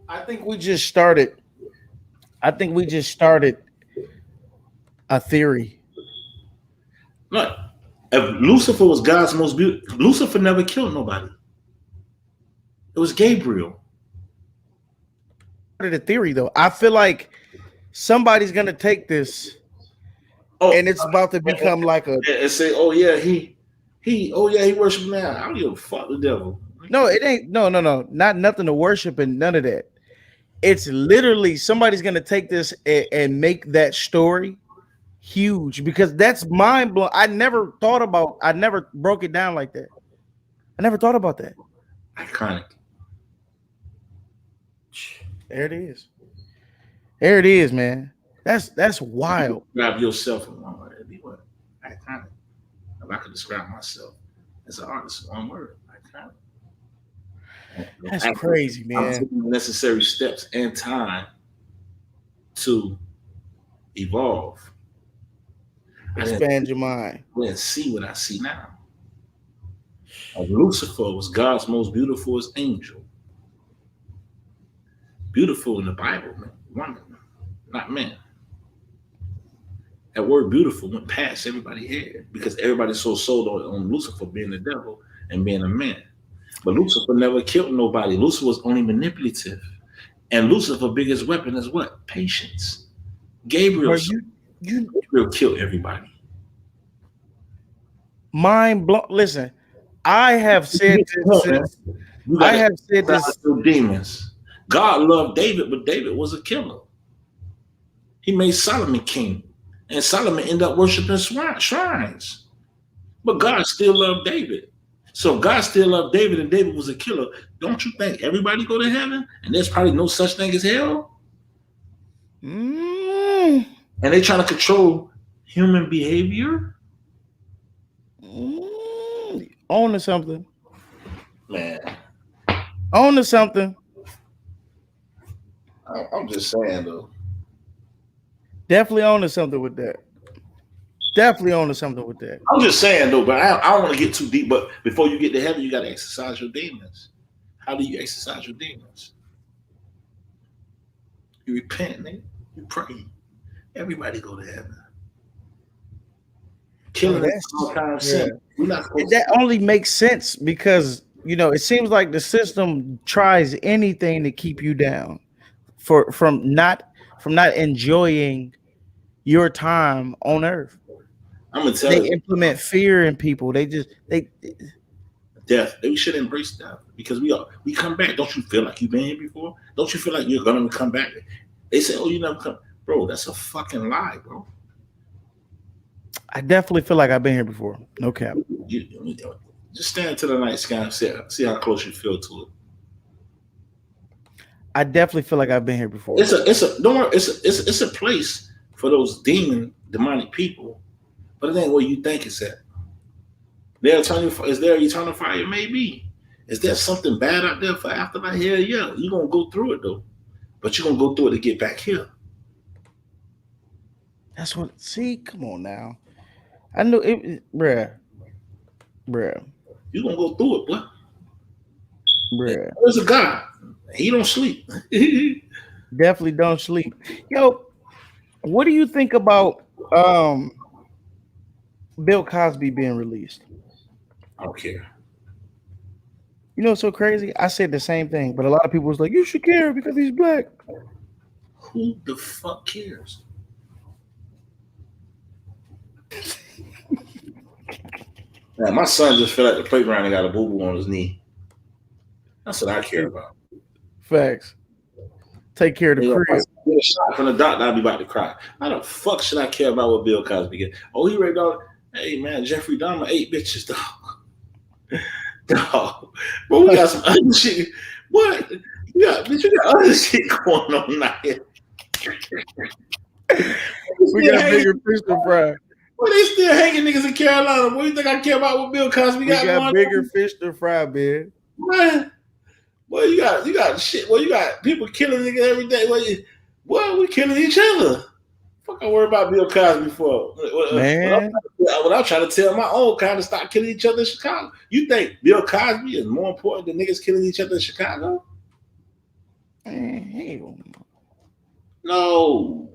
I think we just started a theory. Look, if Lucifer was God's most beautiful, Lucifer never killed nobody. It was Gabriel. The theory, though, I feel like somebody's gonna take this, and it's about to become like a and say, "Oh yeah, he worships now." I don't give a fuck the devil. No, it ain't. No, not nothing to worship and none of that. It's literally somebody's gonna take this and make that story huge because that's mind blowing. I never broke it down like that. I never thought about that. Iconic. There it is, man. That's wild. Describe yourself in one word. It'd be what? Iconic. If I could describe myself as an artist, one word. Iconic. That's crazy, man. I'm taking the necessary steps and time to evolve. Expand your mind. And see what I see now. Lucifer was God's most beautiful angel. Beautiful in the Bible, man. Woman, not man. That word beautiful went past everybody's head because everybody's so sold on Lucifer being the devil and being a man. But Lucifer never killed nobody. Lucifer was only manipulative. And Lucifer's biggest weapon is what? Patience. Gabriel killed everybody. Mind blown. Listen, I have said this. I have said this. Demons. God loved David, but David was a killer. He made Solomon king. And Solomon ended up worshiping shrines. But God still loved David. So God still loved David and David was a killer. Don't you think everybody go to heaven? And there's probably no such thing as hell? And they trying to control human behavior? On to something. Man. On to something. I'm just saying, though. Definitely on to something with that. Definitely on to something with that. I'm just saying, though, but I don't want to get too deep. But before you get to heaven, you got to exercise your demons. How do you exercise your demons? You repent, man. You pray. Everybody go to heaven. Killing all kind of sin. That only makes sense because it seems like the system tries anything to keep you down from not enjoying your time on earth. I'm gonna tell you, they implement fear in people. They death. We should embrace death because we come back. Don't you feel like you've been here before? Don't you feel like you're gonna come back? They say, "Oh, you never come." Bro, that's a fucking lie, bro. I definitely feel like I've been here before. No cap. Just stand to the night sky and see how close you feel to it. I definitely feel like I've been here before. It's a place for those demonic people, but it ain't where you think it's at. Is there eternal fire? Maybe. Is there something bad out there for afterlife? Hell yeah. You're gonna go through it though. But you're gonna go through it to get back here. That's what. See, come on now. I knew it, bruh. You're gonna go through it, boy. Bruh. There's a God. He don't sleep. Definitely don't sleep. Yo, what do you think about Bill Cosby being released? I don't care. You know what's so crazy? I said the same thing, but a lot of people was like, you should care because he's black. Who the fuck cares? Man, my son just fell at the playground and got a boo-boo on his knee. That's what I care about. Facts. Take care of the crib. Get a shot from the doctor, I'll be about to cry. How the fuck should I care about what Bill Cosby get? Oh, he raped all. Hey man, Jeffrey Dahmer 8 bitches, dog. Dog. Bro, we got some other shit. What? You got other shit going on now. We got bigger fish to fry. Boy, they still hanging niggas in Carolina. What do you think I care about what Bill Cosby We got got going bigger on? fish to fry, man. Man, boy, you got shit. Boy, you got people killing niggas every day. Boy, we killing each other. Fuck, I worry about Bill Cosby for Man, when I'm trying to tell my own kind to stop killing each other in Chicago. You think Bill Cosby is more important than niggas killing each other in Chicago? hell. No.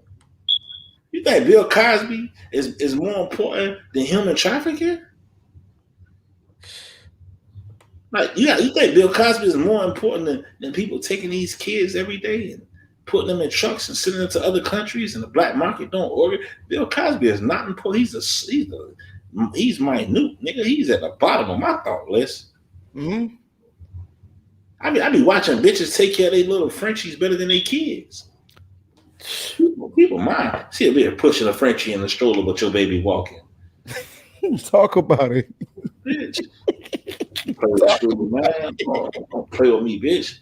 You think Bill Cosby is more important than human trafficking? Like, you think Bill Cosby is more important than people taking these kids every day and putting them in trucks and sending them to other countries and the black market don't order? Bill Cosby is not important. He's minute, nigga. He's at the bottom of my thought list. Mm-hmm. I be watching bitches take care of their little Frenchies better than their kids. People mind. See a bitch pushing a Frenchie in the stroller, but your baby walking. Talk about it. Bitch. Play with you, man. Don't play with me, bitch.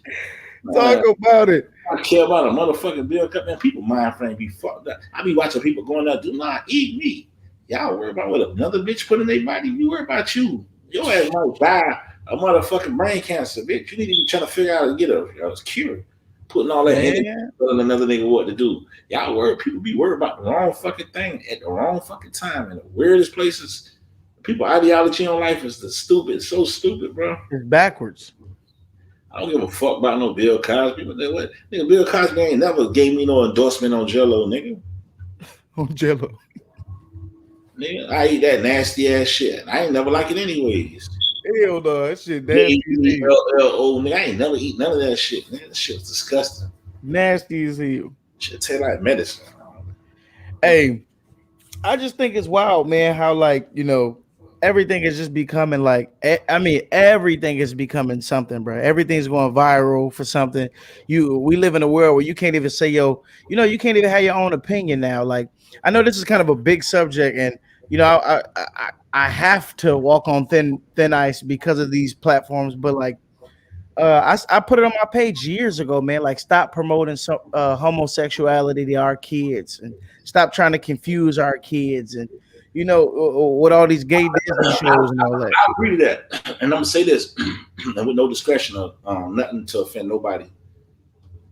Talk about it. I care about a motherfucking Bill Cosby. Man, people mind frame be fucked up. I be watching people going out, do not eat me. Y'all worry about what another bitch put in their body. You worry about you. Your ass might die a motherfucking brain cancer, bitch. You need to be trying to figure out how to get a cure. Putting all that in telling another nigga what to do. Y'all worry, people be worried about the wrong fucking thing at the wrong fucking time in the weirdest places. People ideology on life is so stupid, bro. It's backwards. I don't give a fuck about no Bill Cosby, but what? Nigga, Bill Cosby ain't never gave me no endorsement on Jello, nigga. On Jello. Nigga, I eat that nasty ass shit. I ain't never like it anyways. Hell no, that shit nasty. Nigga, I ain't never eat none of that shit. Man, that shit was disgusting. Nasty as hell. Shit taste like medicine. Hey, I just think it's wild, man, how everything is just becoming everything is becoming something, bro. Everything's going viral for something. We live in a world where you can't even say, you can't even have your own opinion now. Like, I know this is kind of a big subject, and I have to walk on thin ice because of these platforms, but I put it on my page years ago, man. Like, stop promoting homosexuality to our kids, and stop trying to confuse our kids, and with all these gay Disney shows and all that. I agree with that, and I'm gonna say this, and with no discretion of nothing to offend nobody. You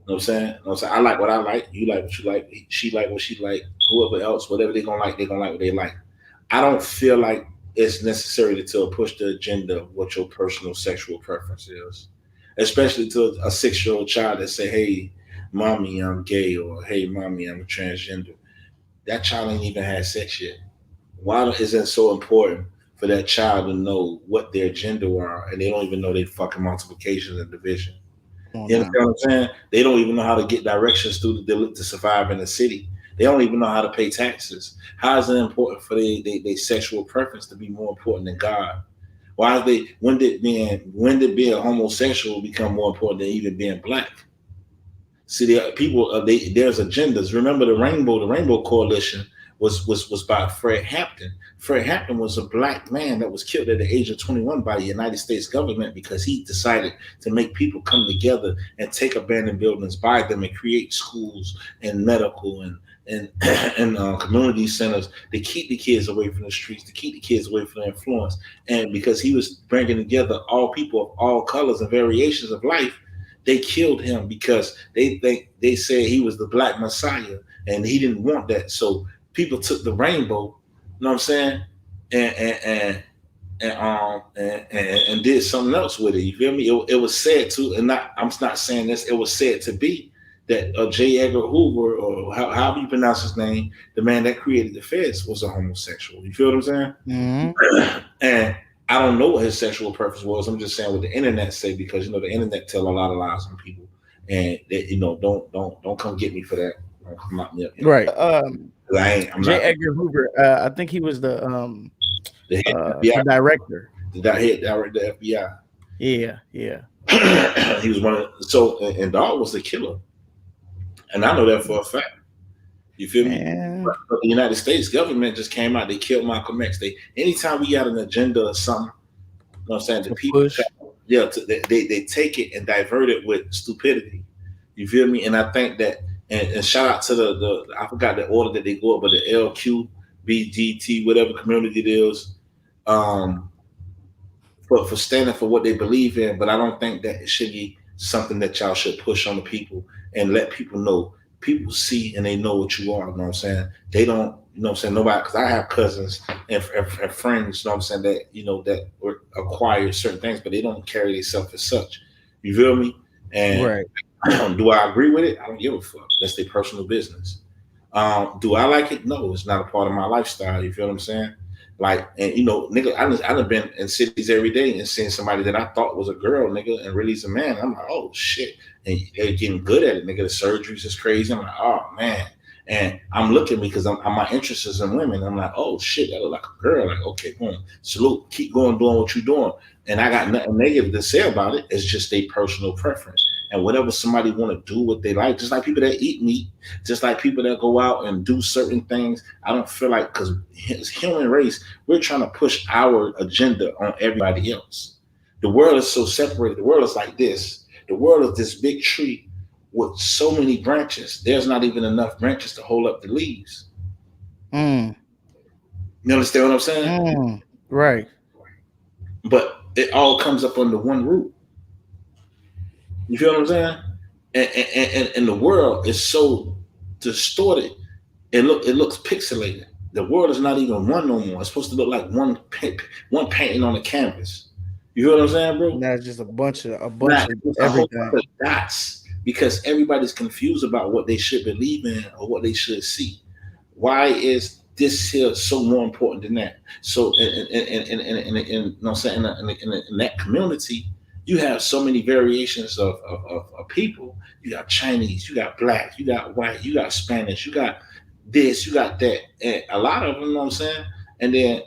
know what I'm saying? I like what I like. You like what you like. She like what she like. Whoever else, whatever they're gonna like what they like. I don't feel like it's necessary to push the agenda of what your personal sexual preference is, especially to a 6-year-old child that say, "Hey, mommy, I'm gay," or "Hey, mommy, I'm transgender." That child ain't even had sex yet. Why is it so important for that child to know what their gender are, and they don't even know their fucking multiplication and division? You understand what I'm saying? They don't even know how to get directions to survive in the city. They don't even know how to pay taxes. How is it important for their sexual preference to be more important than God? When did being homosexual become more important than even being black? See, there's agendas. Remember the Rainbow Coalition was by Fred Hampton. Fred Hampton was a black man that was killed at the age of 21 by the United States government because he decided to make people come together and take abandoned buildings, buy them, and create schools and medical and community centers to keep the kids away from the streets, to keep the kids away from the influence. And because he was bringing together all people of all colors and variations of life, they killed him because they said he was the Black Messiah, and he didn't want that. So people took the rainbow, you know what I'm saying, and did something else with it. You feel me? It was said to, and I'm not saying this. It was said to be that J. Edgar Hoover, or however you pronounce his name, the man that created the feds, was a homosexual. You feel what I'm saying? Mm-hmm. And I don't know what his sexual preference was. I'm just saying what the internet say, because the internet tell a lot of lies on people, and they, don't come get me for that. Don't come lock me up, right? I'm J. not, Edgar Hoover. I think he was the director. The head director of the FBI. Yeah. He was one of and Dog was the killer, and I know that for a fact. You feel me? But the United States government just came out. They killed Malcolm X. Anytime we got an agenda or something, you know what I'm saying? The people, they take it and divert it with stupidity. You feel me? And I think that, and shout out to the I forgot the order that they go up, but the LQB BGT, whatever community it is, for standing for what they believe in. But I don't think that it should be something that y'all should push on the people and let people know. People see and they know what you are. You know what I'm saying? They don't. You know what I'm saying? Nobody, because I have cousins and friends. You know what I'm saying? That that acquire certain things, but they don't carry themselves as such. You feel me? And Right. do I agree with it? I don't give a fuck. That's their personal business. Do I like it? No, it's not a part of my lifestyle. You feel what I'm saying? Like, and nigga, I've been in cities every day and seeing somebody that I thought was a girl, nigga, and really is a man. I'm like, oh shit. And they're getting good at it, nigga. The surgeries is crazy. I'm like, oh man. And I'm looking because my interest is in women. I'm like, oh shit, that look like a girl. Like, okay, boom. Salute, keep going, doing what you're doing. And I got nothing negative to say about it. It's just a personal preference. And whatever somebody want to do what they like, just like people that eat meat, just like people that go out and do certain things. I don't feel like, because it's human race, we're trying to push our agenda on everybody else. The world is so separated. The world is like this. The world is this big tree with so many branches. There's not even enough branches to hold up the leaves. You understand what I'm saying? Right. But it all comes up under one root. You feel what I'm saying? And the world is so distorted. It looks pixelated. The world is not even one no more. It's supposed to look like one painting on a canvas. You feel what I'm saying, bro? That's just a bunch of It's a whole everything. bunch of dots, because everybody's confused about what they should believe in or what they should see. Why is this here so more important than that? So in that community, you have so many variations of people. You got Chinese, you got black, you got white, you got Spanish, you got this, you got that, and a lot of them, you know what I'm saying? And then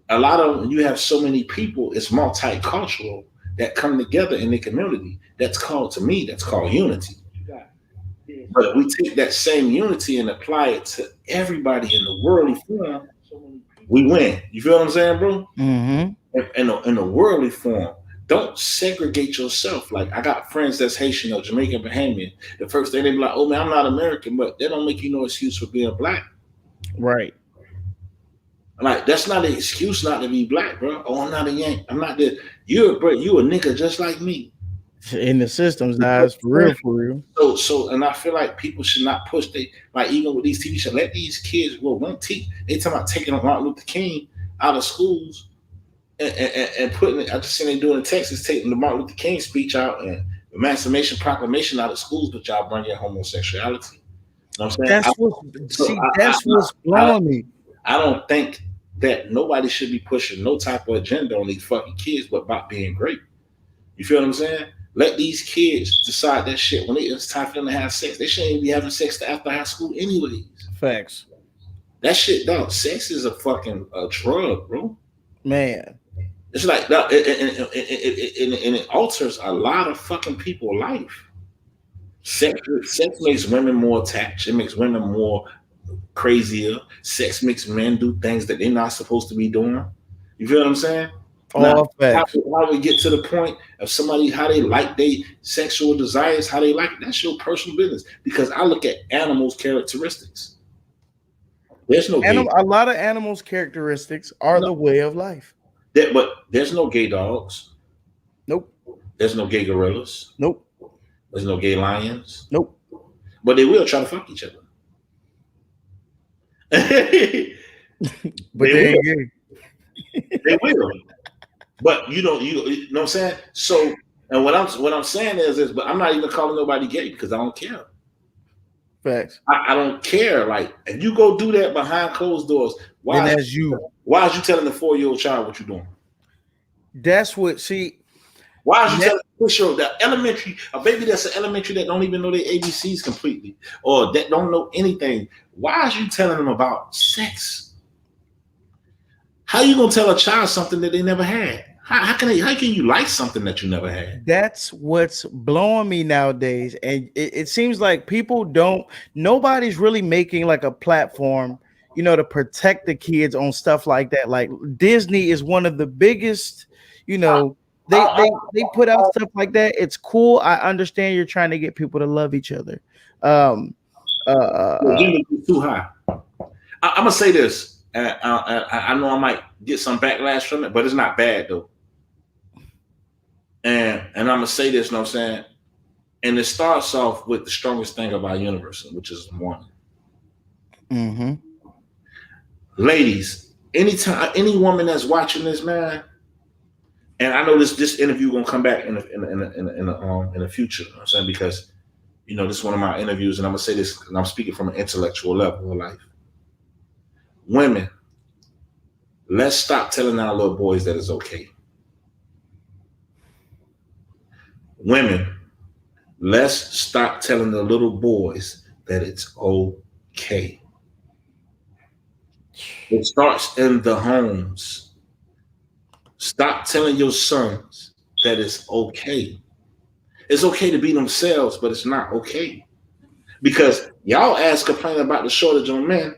a lot of them, you have so many people, it's multicultural, that come together in the community. That's called unity. But we take that same unity and apply it to everybody in the worldly form, we win. You feel what I'm saying, bro? In the worldly form, don't segregate yourself. Like, I got friends that's Haitian or Jamaican, Bahamian. The first thing they be like, oh man, I'm not American, but that don't make you no excuse for being black. Right. Like, that's not an excuse not to be black, bro. Oh, I'm not a Yank. I'm not the. You a nigga just like me. In the system's eyes, for real. So, and I feel like people should not push. Even with these TV shows, let these kids. Well, they talking about taking Martin Luther King out of schools and putting it. I just seen they doing in Texas, taking the Martin Luther King speech out and Emancipation Proclamation out of schools, but y'all bring in homosexuality. You know what I'm saying? That's what's blowing me. I don't think that nobody should be pushing no type of agenda on these fucking kids, but about being great. You feel what I'm saying? Let these kids decide that shit when it's time for them to have sex. They shouldn't even be having sex after high school anyways. Facts. That shit, dog. Sex is a fucking drug, bro. Man. It's like that, and it alters a lot of fucking people's life. Sex makes women more attached. It makes women more crazier. Sex makes men do things that they're not supposed to be doing. You feel what I'm saying? Now, how we get to the point of somebody, how they like their sexual desires, how they like it, that's your personal business. Because I look at animals' characteristics. There's no a lot of animals' characteristics are the way of life. But there's no gay dogs. Nope. There's no gay gorillas. Nope. There's no gay lions. Nope. But they will try to fuck each other. But they ain't gay. They will. But you know what I'm saying? So, and what I'm saying is, but I'm not even calling nobody gay because I don't care. Facts. I don't care. Like, if you go do that behind closed doors, why is you telling the 4-year-old child what you're doing? That's what. See, why is you telling a baby that's an elementary that don't even know their ABCs completely, or that don't know anything? Why is you telling them about sex? How you gonna tell a child something that they never had? How can you like something that you never had? That's what's blowing me nowadays. And it seems like nobody's really making like a platform, to protect the kids on stuff like that. Like Disney is one of the biggest, they put out stuff like that. It's cool. I understand you're trying to get people to love each other. Too high. I'm gonna say this. And I know I might get some backlash from it, but it's not bad though. And I'm gonna say this, you know what I'm saying? And it starts off with the strongest thing of our universe, which is woman. Mm-hmm. Ladies, anytime any woman that's watching this, man, and I know this interview gonna come back in the future, you know what I'm saying? Because you know, this is one of my interviews, and I'm gonna say this, and I'm speaking from an intellectual level of life. Women, let's stop telling our little boys that it's okay. Women, let's stop telling the little boys that it's okay. It starts in the homes. Stop telling your sons that it's okay. It's okay to be themselves, but it's not okay. Because y'all ass complain about the shortage on men,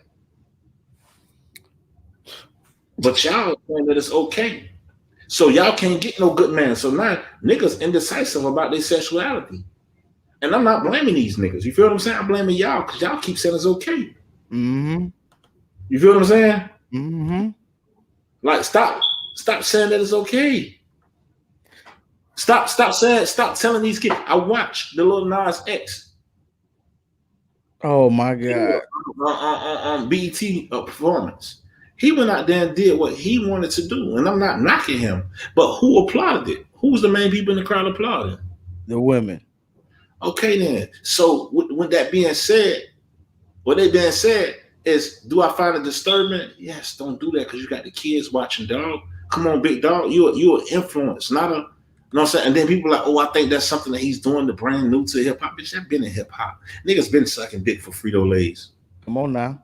but y'all saying that it's okay. So y'all can't get no good man. So now niggas indecisive about their sexuality. And I'm not blaming these niggas. You feel what I'm saying? I'm blaming y'all because y'all keep saying it's okay. Mm-hmm. You feel what I'm saying? Mm-hmm. Like stop saying that it's okay. Stop telling these kids. I watched the Lil Nas X. Oh my God. BET performance. He went out there and did what he wanted to do. And I'm not knocking him. But who applauded it? Who was the main people in the crowd applauding? The women. Okay then. So with that being said, what they being said is, do I find it disturbing? Yes, don't do that because you got the kids watching, dog. Come on, big dog. You're an influence, not a, you know what I'm saying? And then people are like, oh, I think that's something that he's doing to brand new to hip hop. Bitch, I've been in hip hop. Niggas been sucking dick for Frito-Lays. Come on now.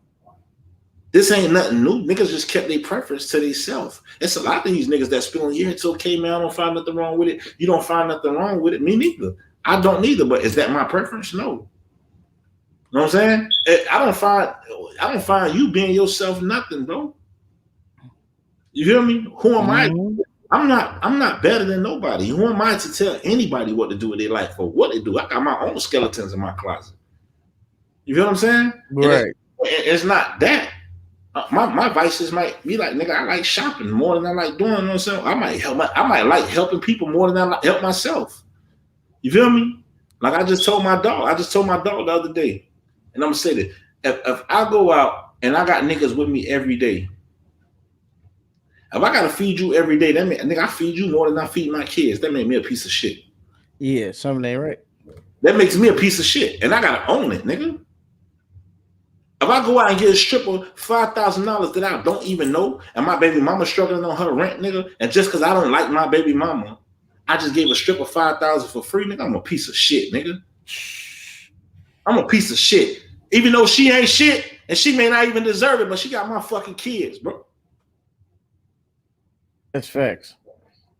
This ain't nothing new. Niggas just kept their preference to themselves. It's a lot of these niggas that spit on, yeah, it's okay, man. I don't find nothing wrong with it. You don't find nothing wrong with it. Me neither. I don't neither, but is that my preference? No. You know what I'm saying? I don't find you being yourself nothing, bro. You hear me? Who am I? I'm not better than nobody. Who am I to tell anybody what to do with their life or what to do? I got my own skeletons in my closet. You feel what I'm saying? Right. It's not that. My vices might be like, nigga, I like shopping more than I like doing. You know what I'm saying? I might like helping people more than I like help myself. You feel me? Like I just told my dog the other day, and I'm gonna say this: if I go out and I got niggas with me every day, if I gotta feed you every day, that mean, nigga, I feed you more than I feed my kids. That made me a piece of shit. Yeah, something ain't right. That makes me a piece of shit, and I gotta own it, nigga. If I go out and get a stripper $5,000 that I don't even know, and my baby mama struggling on her rent, nigga, and just because I don't like my baby mama, I just gave a stripper $5,000 for free, nigga. I'm a piece of shit, nigga. I'm a piece of shit. Even though she ain't shit, and she may not even deserve it, but she got my fucking kids, bro. That's facts.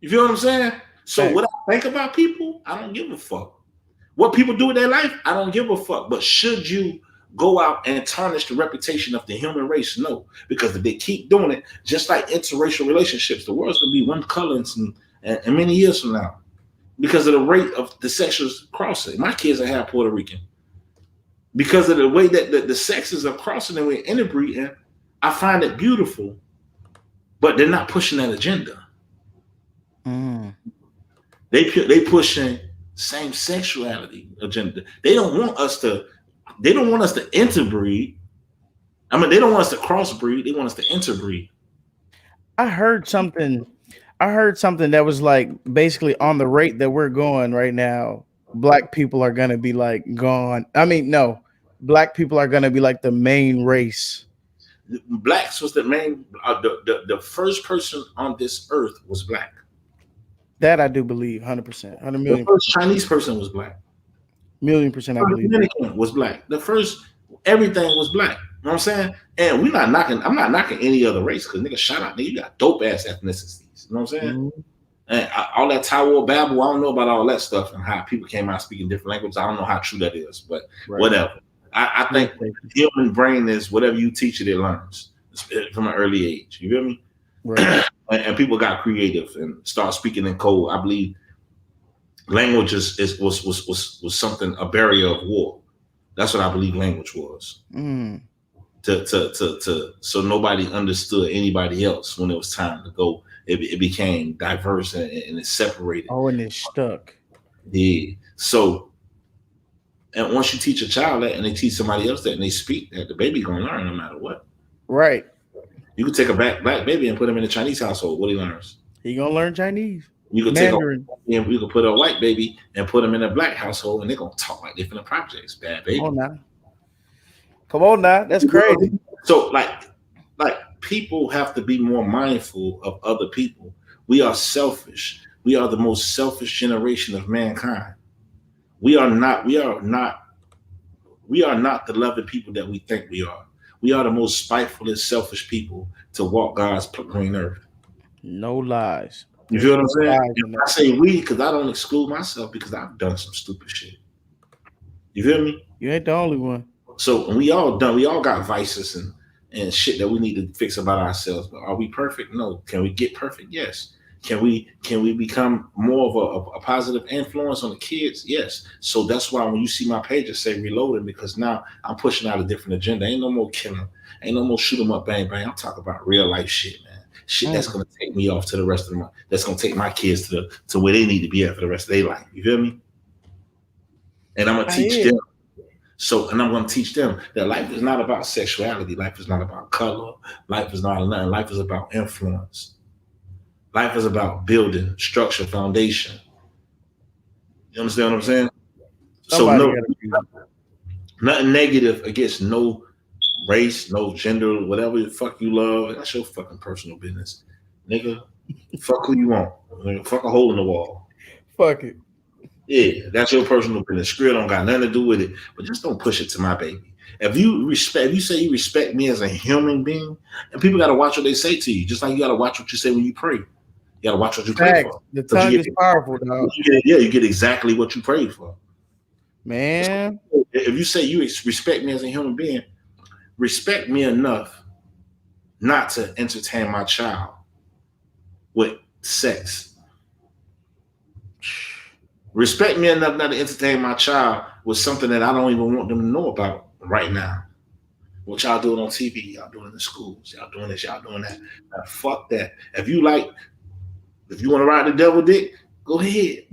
You feel what I'm saying? So facts. What I think about people, I don't give a fuck. What people do with their life, I don't give a fuck. But should you go out and tarnish the reputation of the human race? No, because if they keep doing it, just like interracial relationships, the world's gonna be one color and many years from now, because of the rate of the sexuals crossing. My kids are half Puerto Rican. Because of the way that the sexes are crossing and we're interbreeding, I find it beautiful, but they're not pushing that agenda. They pushing same sexuality agenda. They don't want us to interbreed. I mean, they don't want us to crossbreed. They want us to interbreed. I heard something that was like basically on the rate that we're going right now, black people are gonna be like gone. I mean, no, black people are gonna be like the main race. Blacks was the main. The first person on this earth was black. That I do believe, 100%, 100 million. The first Chinese person was black. 1,000,000%, I believe. Dominican was black. The first everything was black. You know what I'm saying? And I'm not knocking any other race, because nigga, shout out, nigga, you got dope ass ethnicities. You know what I'm saying? Mm-hmm. And all that Taiwan babble, I don't know about all that stuff and how people came out speaking different languages. I don't know how true that is, but whatever. I think the human brain is whatever you teach it learns from an early age. You feel me? Right. And people got creative and start speaking in code. I believe language was something, a barrier of war. That's what I believe language was. so nobody understood anybody else when it was time to go. It became diverse and it separated. Oh, and it's stuck. Yeah. So, and once you teach a child that and they teach somebody else that and they speak that, the baby gonna learn no matter what. Right. You could take a black baby and put him in a Chinese household. What he learns? He gonna learn Chinese. You could Mandarin. you could put a white baby and put him in a black household, and they're gonna talk like different projects. Bad baby. Come on now. That's crazy. So like people have to be more mindful of other people. We are selfish. We are the most selfish generation of mankind. We are not the loving people that we think we are. We are the most spiteful and selfish people to walk God's green earth. No lies. You feel what I'm saying? I say we because I don't exclude myself because I've done some stupid shit. You feel me? You ain't the only one. So we all got vices and shit that we need to fix about ourselves. But are we perfect? No. Can we get perfect? Yes. Can we become more of a positive influence on the kids? Yes. So that's why when you see my pages say reloading, because now I'm pushing out a different agenda. Ain't no more killing. Ain't no more shoot 'em up, bang, bang. I'm talking about real life shit, man. Shit that's gonna take me off to the rest of the month. That's gonna take my kids to where they need to be at for the rest of their life. You feel me? And I'm gonna teach them. And I'm gonna teach them that life is not about sexuality. Life is not about color. Life is not nothing. Life is about influence. Life is about building structure, foundation. You understand what I'm saying? Nothing negative against no race, no gender, whatever the fuck you love. That's your fucking personal business, nigga. Fuck who you want. Fuck a hole in the wall. Fuck it. Yeah, that's your personal business. Skrill don't got nothing to do with it, but just don't push it to my baby. If you say you respect me as a human being, and people got to watch what they say to you, just like you got to watch what you say when you pray. You got to watch what you pray for. The tongue is powerful, dog. You get exactly what you prayed for. Man. If you say you respect me as a human being, respect me enough not to entertain my child with sex. Respect me enough not to entertain my child with something that I don't even want them to know about right now. What y'all doing on TV, y'all doing in the schools, y'all doing this, y'all doing that. Now, fuck that. If you want to ride the devil dick, go ahead.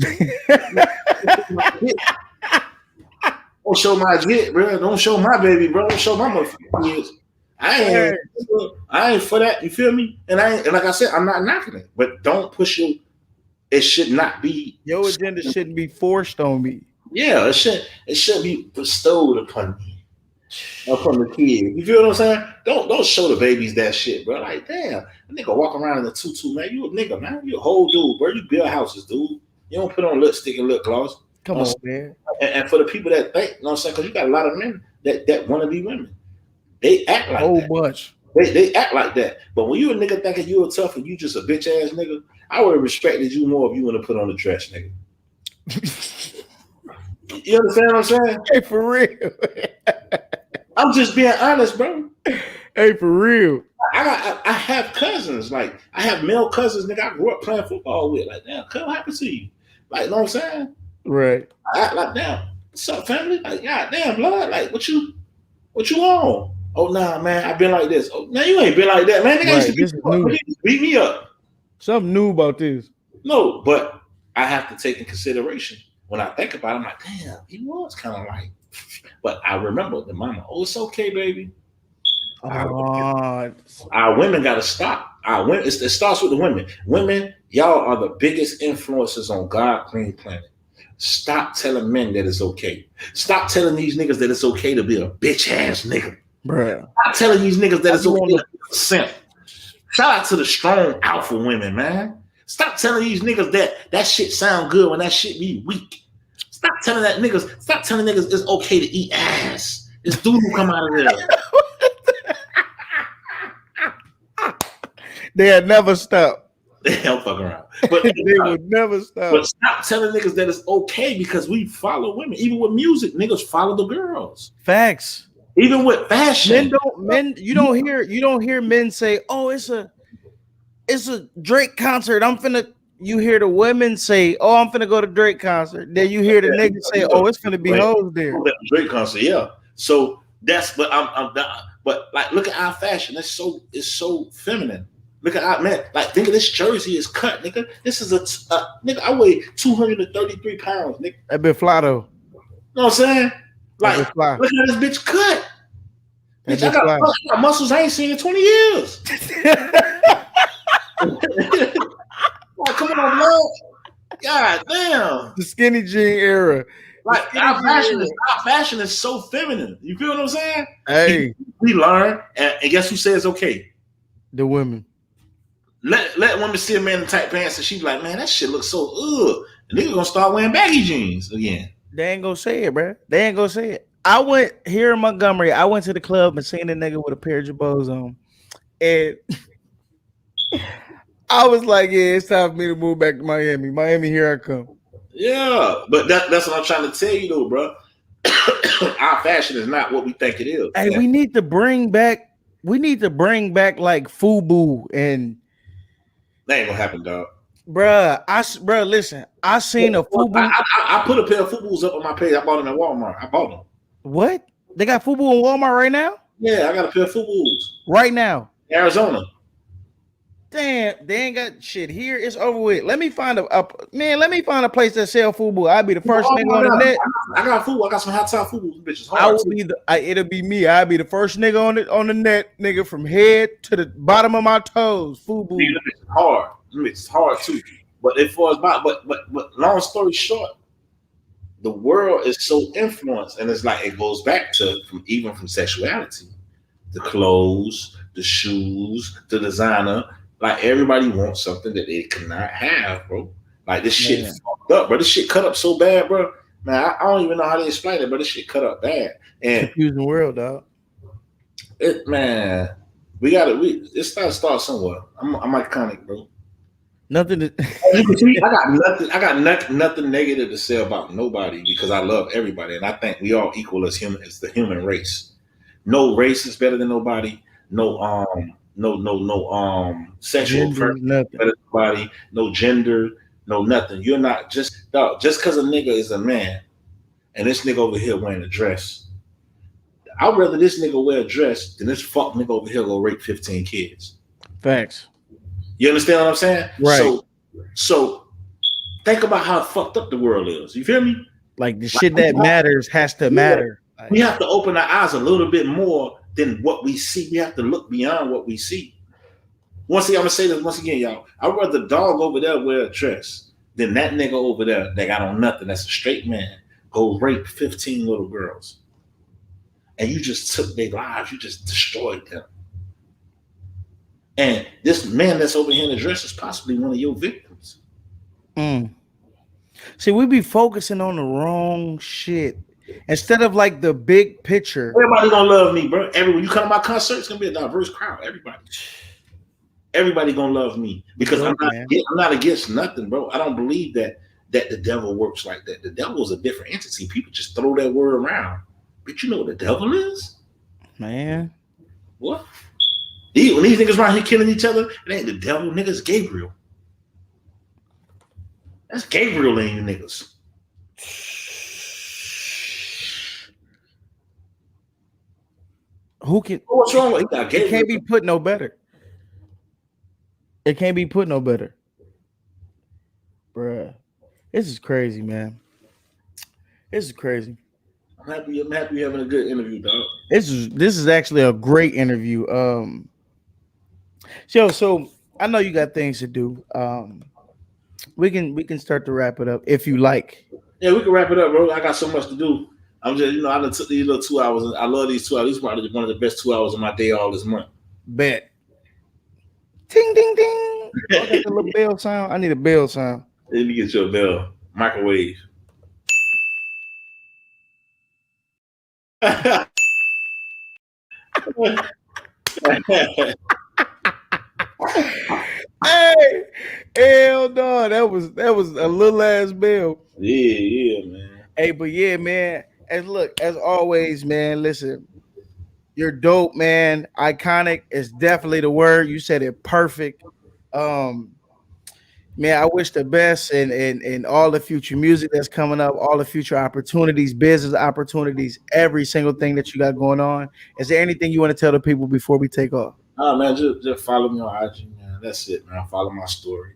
Don't show my jit, bro. Don't show my baby, bro. Don't show my motherfucking kids. I ain't for that. You feel me? And like I said, I'm not knocking it, but don't push your. It should not be. Your agenda shouldn't be forced on me. Yeah, it should be bestowed upon me, upon the kid. You feel what I'm saying? Don't show the babies that shit, bro. Like, damn, a nigga walk around in a tutu, man. You a nigga, man. You a whole dude, bro. You build houses, dude. You don't put on lipstick and lip gloss. Come on, man. And for the people that think, you know what I'm saying? Because you got a lot of men that want to be women. They act like that. Much. They act like that. But when you a nigga thinking you a tough and you just a bitch ass nigga, I would have respected you more if you would have put on the dress, nigga. You understand what I'm saying? Hey, for real. I'm just being honest, bro. Hey, for real. I have cousins. Like, I have male cousins, nigga, I grew up playing football with. Like, damn, what happened to you? Like, you know what I'm saying? Right. I act like, damn, what's up, family? Like, god damn, blood. Like, what you on? Oh, nah, man, I've been like this. Oh, now you ain't been like that, man. Nigga used to beat me up. Something new about this. No, but I have to take in consideration. When I think about it, I'm like, damn, he was kind of like. But I remember the mama, oh, it's okay, baby. Our women got to stop. It starts with the women. Women, y'all are the biggest influences on God's green planet. Stop telling men that it's okay. Stop telling these niggas that it's okay to be a bitch ass nigga. Bruh. Stop telling these niggas that it's okay to be a simp. Shout out to the strong alpha women, man. Stop telling these niggas that shit sound good when that shit be weak. Stop telling niggas it's okay to eat ass. It's doodle come out of there. They'll never stop. They don't fuck around. But they would never stop. But stop telling niggas that it's okay because we follow women. Even with music, niggas follow the girls. Facts. Even with fashion. You don't hear men say, oh, it's a Drake concert. You hear the women say, oh, I'm finna go to Drake concert. Then you hear the niggas say, oh, it's finna be hoes there. Drake concert, yeah. So that's but But like, look at our fashion. It's so feminine. Look at our man. Like, think of this jersey is cut, nigga. This is a nigga. I weigh 233 pounds, nigga. That bit fly though. You know what I'm saying? That Like, bit fly. look at this bitch cut. That Bitch, I bit fly. got muscles I ain't seen in 20 years. Like, come on, man. God damn. The skinny jean era. Like, our fashion is so feminine. You feel what I'm saying? Hey, we learn, and guess who says okay? the women. Let women see a man in tight pants, and she be like, man, that shit looks so ugh. And nigga gonna start wearing baggy jeans again. They ain't gonna say it, bro. They ain't gonna say it. I went here in Montgomery. I went to the club and seen a nigga with a pair of Jabos on, and I was like, "Yeah, it's time for me to move back to Miami. Miami, here I come." Yeah, but that's what I'm trying to tell you, though, bro. Our fashion is not what we think it is. Hey, we need to bring back. We need to bring back like FUBU and. That ain't gonna happen, dog. Bruh, listen. I seen a FUBU. I put a pair of FUBUs up on my page. I bought them at Walmart. I bought them. What? They got FUBU in Walmart right now? Yeah, I got a pair of FUBUs. Right now. Arizona. Damn, they ain't got shit here. It's over with. Let me find a place that sell FUBU. I'll be the first nigga on the net. I got FUBU. I got some hot top FUBUs. Bitches hard. I will be it'll be me. I'll be the first nigga on the net, nigga, from head to the bottom of my toes. FUBU. It's hard. It's hard too. But as far as but long story short, the world is so influenced, and it's like it goes back to from sexuality, the clothes, the shoes, the designer. Like, everybody wants something that they cannot have, bro. Like, this shit fucked up, bro. This shit cut up so bad, bro. Man, I don't even know how to explain it, but this shit cut up bad. And confusing world, dog. It's gotta start somewhere. I'm iconic, bro. Nothing. I got nothing negative to say about nobody, because I love everybody, and I think we all equal as the human race. No race is better than nobody. No sexual preference better than nobody. No gender. No nothing. You're not just because a nigga is a man, and this nigga over here wearing a dress. I'd rather this nigga wear a dress than this fuck nigga over here go rape 15 kids. Facts. You understand what I'm saying? Right. So think about how fucked up the world is. You feel me? Like, the shit that matters has to matter. Like, we have to open our eyes a little bit more than what we see. We have to look beyond what we see. Once again, I'm gonna say this once again, y'all. I'd rather the dog over there wear a dress than that nigga over there that got on nothing, that's a straight man, go rape 15 little girls. And you just took their lives, you just destroyed them. And this man that's over here in the dress is possibly one of your victims. See, we be focusing on the wrong shit instead of like the big picture. Everybody gonna love me, bro. When you come to my concert, it's gonna be a diverse crowd. Everybody gonna love me because I'm not against nothing, bro. I don't believe that the devil works like that. The devil is a different entity. People just throw that word around. But you know what the devil is? Man. What? When these niggas around here killing each other, it ain't the devil, niggas. Gabriel. That's Gabriel in you niggas. What's wrong with it? It can't be put no better. It can't be put no better. Bruh. This is crazy, man. This is crazy. I'm happy you're having a good interview, dog. This is actually a great interview. So I know you got things to do. We can start to wrap it up if you like. Yeah, we can wrap it up, bro. I got so much to do. I'm just, I done took these little 2 hours. I love these 2 hours. These are probably one of the best 2 hours of my day all this month. Bet. Ting ding ding. Oh, got the little bell sound. I need a bell sound. Let me get you a bell. Microwave. Hey, hell no, that was a little ass bell. Yeah, man. Hey, but yeah, man. And look, as always, man. Listen, you're dope, man. Iconic is definitely the word. You said it perfect. Man, I wish the best and all the future music that's coming up, all the future opportunities, business opportunities, every single thing that you got going on. Is there anything you want to tell the people before we take off? Oh man, just follow me on IG, man. That's it, man. Follow my story,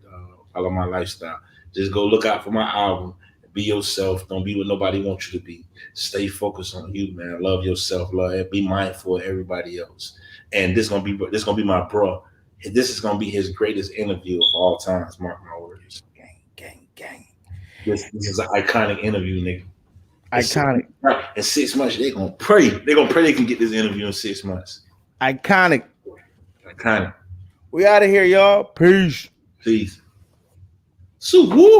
follow my lifestyle. Just go look out for my album. Be yourself. Don't be what nobody wants you to be. Stay focused on you, man. Love yourself. Love. Be mindful of everybody else. And this gonna be my bro. This is gonna be his greatest interview of all times. Mark my words. Gang, gang, gang. This is an iconic interview, nigga. Iconic. Right. In 6 months, they're gonna pray. They're gonna pray they can get this interview in 6 months. Iconic. Iconic. We out of here, y'all. Peace. Peace. So woo.